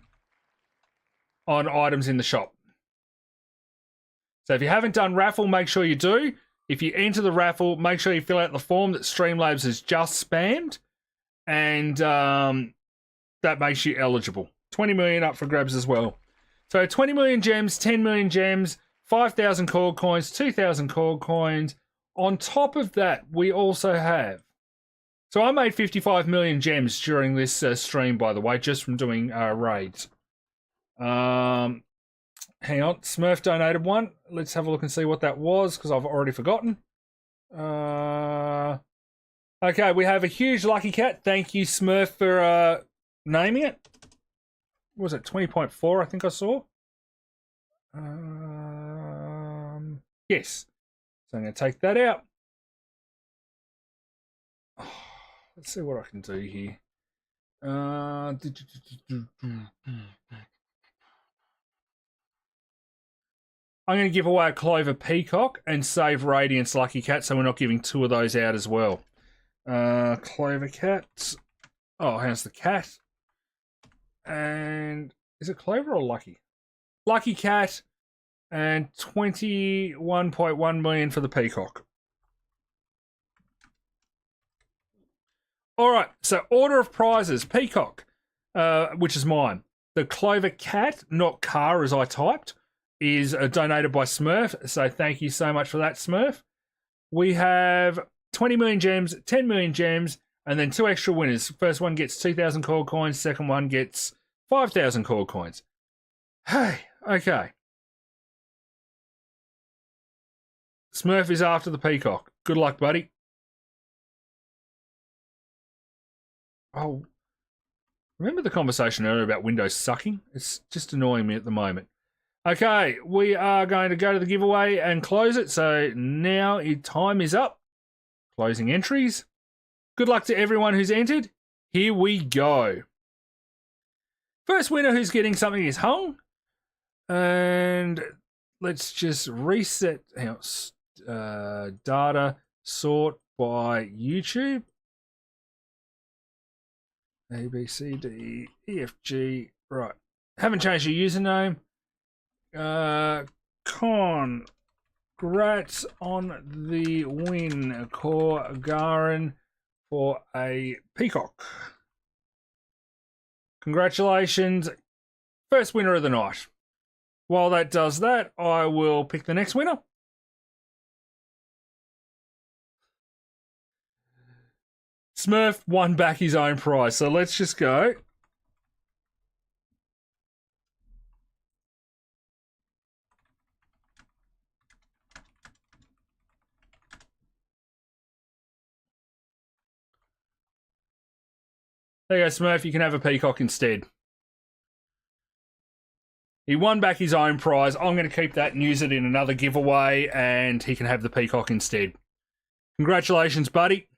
on items in the shop. So if you haven't done raffle, make sure you do. If you enter the raffle, make sure you fill out the form that Streamlabs has just spammed, and that makes you eligible. 20 million up for grabs as well. So 20 million gems, 10 million gems, 5,000 KorgKoins, 2,000 KorgKoins. On top of that, we also have... So I made 55 million gems during this stream, by the way, just from doing raids. Hang on, Smurf donated one. Let's have a look and see what that was, because I've already forgotten. Okay, we have a huge lucky cat. Thank you, Smurf, for naming it. What was it, 20.4, I think I saw? Yes. So I'm going to take that out. Let's see what I can do here. I'm going to give away a Clover Peacock and save Radiance Lucky Cat, so we're not giving 2 of those out as well. Clover Cat. Oh, how's the cat? And is it Clover or Lucky? Lucky Cat and 21.1 million for the Peacock. All right, so order of prizes. Peacock, which is mine. The Clover Cat, not car as I typed, is donated by Smurf, so thank you so much for that, Smurf. We have 20 million gems, 10 million gems, and then 2 extra winners. First one gets 2,000 KorgKoins, second one gets 5,000 KorgKoins. Hey, okay. Smurf is after the Peacock. Good luck, buddy. Oh, remember the conversation earlier about Windows sucking? It's just annoying me at the moment. Okay, we are going to go to the giveaway and close it. So now time is up. Closing entries. Good luck to everyone who's entered. Here we go. First winner who's getting something is Hung. And let's just reset data sort by YouTube. A, B, C, D, E, F, G. Right. Haven't changed your username. Congrats on the win, Korgaren, for a Peacock. Congratulations. First winner of the night. While that does that, I will pick the next winner. Smurf won back his own prize, so let's just go. There you go, Smurf, you can have a Peacock instead. He won back his own prize. I'm going to keep that and use it in another giveaway, and he can have the Peacock instead. Congratulations, buddy.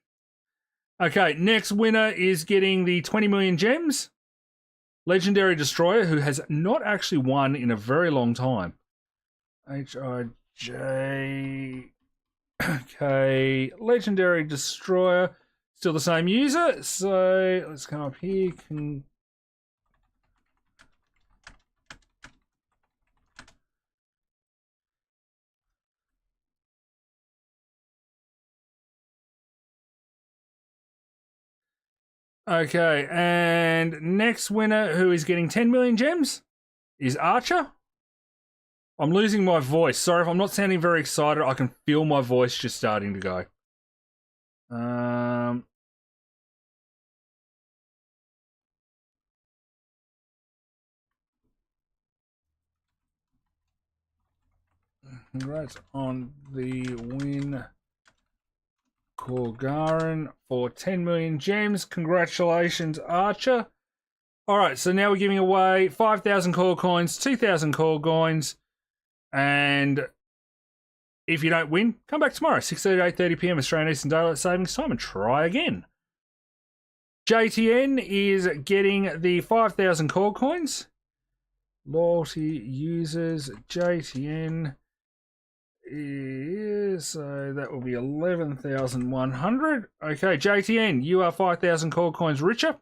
Okay, next winner is getting the 20 million gems. Legendary Destroyer, who has not actually won in a very long time. H-I-J... Okay, Legendary Destroyer. Still the same user, so let's come up here. Okay, and next winner who is getting 10 million gems is Archer. I'm losing my voice. Sorry if I'm not sounding very excited. I can feel my voice just starting to go. Congrats on the win, Korgaren, for 10 million gems. Congratulations, Archer. All right, so now we're giving away 5,000 KorgKoins, 2,000 KorgKoins, and if you don't win, come back tomorrow, 6:30 to 8:30 p.m. Australian Eastern Daylight Savings Time, and try again. JTN is getting the 5,000 KorgKoins. Loyalty users, JTN is, so that will be 11,100. Okay, JTN, you are 5,000 KorgKoins richer.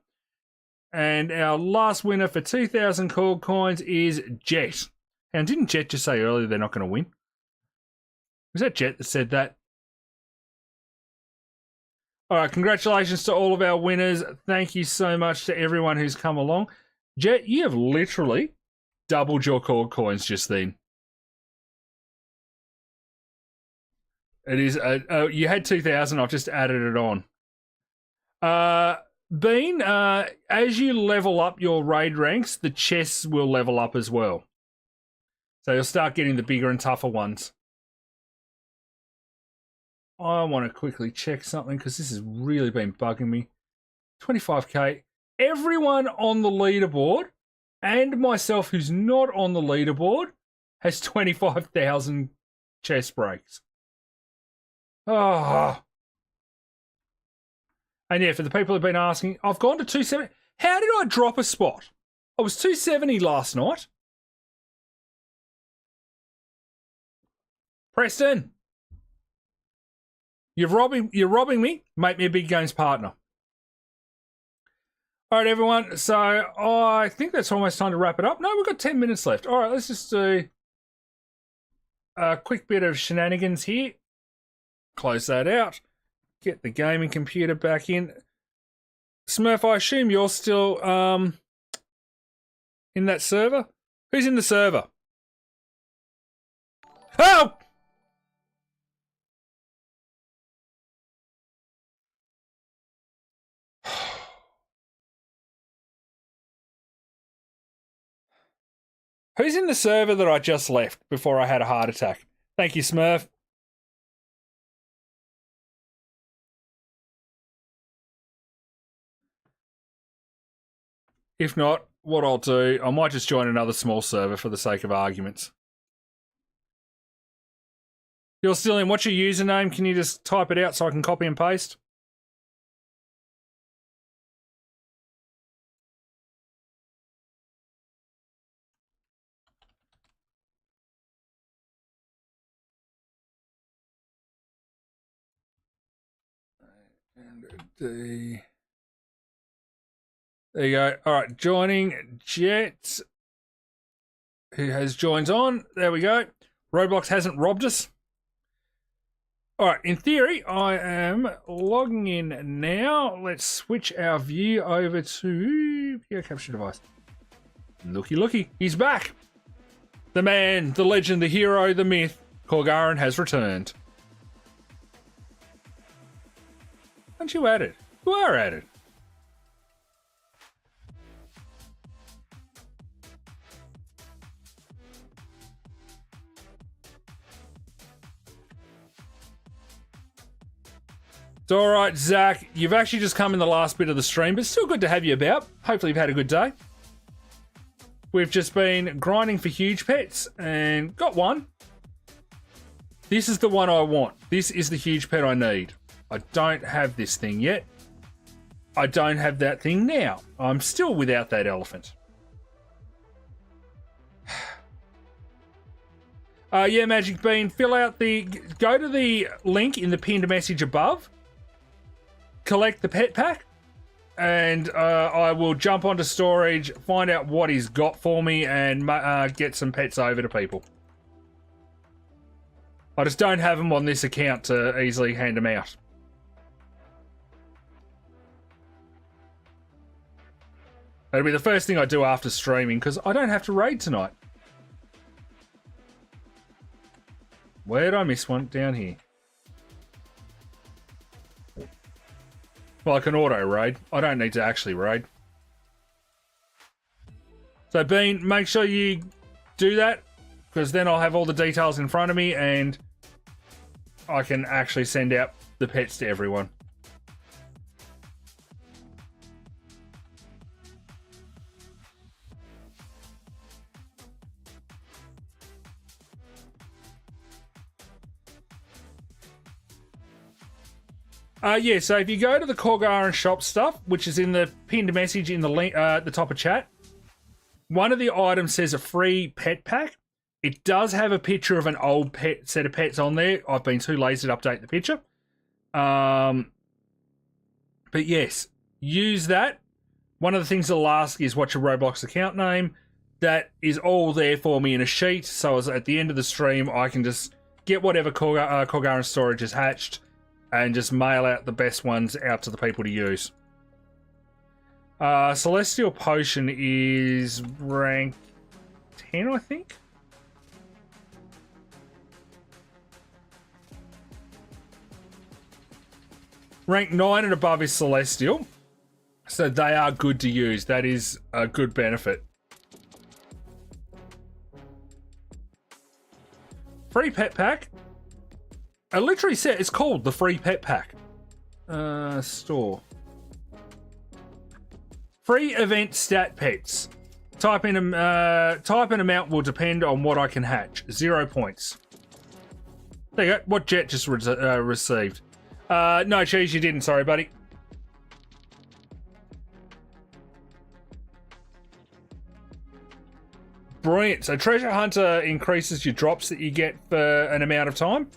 And our last winner for 2,000 KorgKoins is Jet. And didn't Jet just say earlier they're not going to win? Was that Jet that said that? All right, congratulations to all of our winners. Thank you so much to everyone who's come along. Jet, you have literally doubled your KorgKoins just then. It is, you had 2,000, I've just added it on. Bean, as you level up your raid ranks, the chests will level up as well. So you'll start getting the bigger and tougher ones. I want to quickly check something because this has really been bugging me. 25k. Everyone on the leaderboard and myself who's not on the leaderboard has 25,000 chest breaks. Oh. And yeah, for the people who've been asking, I've gone to 270. How did I drop a spot? I was 270 last night. Preston, you're robbing me. Make me a big games partner. All right, everyone. So I think that's almost time to wrap it up. No, we've got 10 minutes left. All right, let's just do a quick bit of shenanigans here. Close that out. Get the gaming computer back in. Smurf, I assume you're still in that server? Who's in the server? Oh! Who's in the server that I just left before I had a heart attack? Thank you, Smurf. If not, what I'll do, I might just join another small server for the sake of arguments. You're still in. What's your username? Can you just type it out so I can copy and paste? There you go. All right, joining Jet, who has joined on. There we go. Roblox hasn't robbed us. All right, in theory, I am logging in now. Let's switch our view over to video capture device. Looky, looky, he's back. The man, the legend, the hero, the myth, Korgaren has returned. Aren't you at it? You are at it. It's all right, Zach. You've actually just come in the last bit of the stream, but still good to have you about. Hopefully you've had a good day. We've just been grinding for huge pets and got one. This is the one I want. This is the huge pet I need. I don't have this thing yet. I don't have that thing now. I'm still without that elephant. Yeah, Magic Bean, go to the link in the pinned message above. Collect the pet pack. And I will jump onto storage, find out what he's got for me, and get some pets over to people. I just don't have them on this account to easily hand them out. That'll be the first thing I do after streaming, because I don't have to raid tonight. Where did I miss one? Down here. Well, I can auto raid. I don't need to actually raid. So Bean, make sure you do that. because then I'll have all the details in front of me and I can actually send out the pets to everyone. Yeah, so if you go to the Korgkoins shop stuff, which is in the pinned message in the link at the top of chat, one of the items says a free pet pack. It does have a picture of an old pet set of pets on there. I've been too lazy to update the picture. But yes, use that. One of the things they'll ask is what's your Roblox account name. That is all there for me in a sheet. So as at the end of the stream, I can just get whatever Korgkoins storage is hatched and just mail out the best ones out to the people to use. Celestial Potion is rank 10, I think. Rank 9 and above is Celestial. So they are good to use. That is a good benefit. Free pet pack. I literally said it's called the free pet pack. Store. Free event stat pets. Type in amount will depend on what I can hatch. 0 points. There you go. What Jet just received. No, Cheese, you didn't. Sorry, buddy. Brilliant. So Treasure Hunter increases your drops that you get for an amount of time.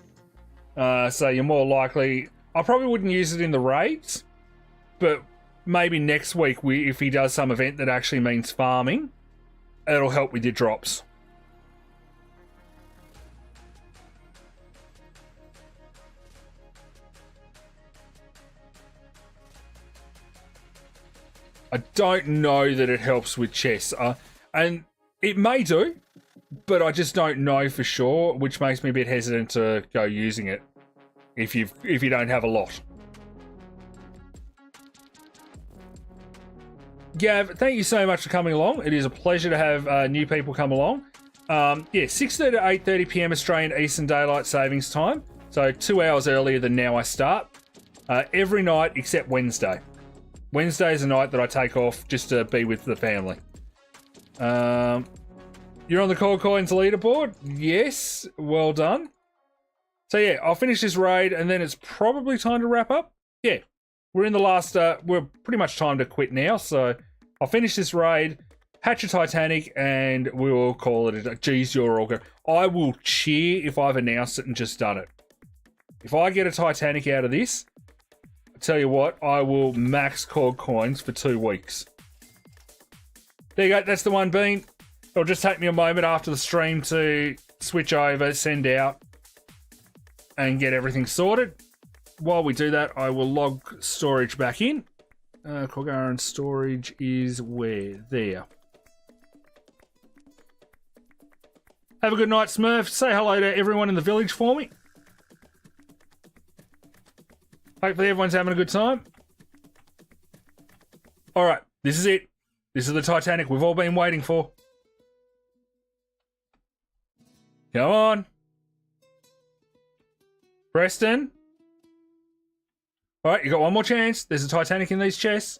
So you're more likely... I probably wouldn't use it in the raids, but maybe next week, if he does some event that actually means farming, it'll help with your drops. I don't know that it helps with chests, and it may do, but I just don't know for sure, which makes me a bit hesitant to go using it if you don't have a lot. Gav, thank you so much for coming along. It is a pleasure to have new people come along. Yeah, 6:30 to 8:30 p.m. Australian Eastern Daylight Savings Time, so 2 hours earlier than now I start. Every night except Wednesday. Wednesday is a night that I take off just to be with the family. You're on the KorgKoins leaderboard? Yes, well done. So yeah, I'll finish this raid and then it's probably time to wrap up. Yeah, we're in the last, we're pretty much time to quit now. So I'll finish this raid, hatch a Titanic, and we will call it a geez, you're all good. I will cheer if I've announced it and just done it. If I get a Titanic out of this, I tell you what, I will max KorgKoins for 2 weeks. There you go, that's the one bean. It'll just take me a moment after the stream to switch over, send out, and get everything sorted. While we do that, I will log storage back in. Korgkoins storage is where? There. Have a good night, Smurf. Say hello to everyone in the village for me. Hopefully everyone's having a good time. Alright, this is it. This is the Titanic we've all been waiting for. Come on. Preston. Alright, you got one more chance. There's a Titanic in these chests.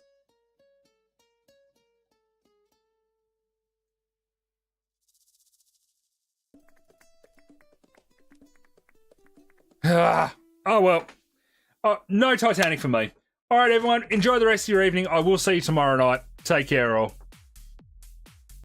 Oh well. No Titanic for me. Alright everyone, enjoy the rest of your evening. I will see you tomorrow night. Take care all.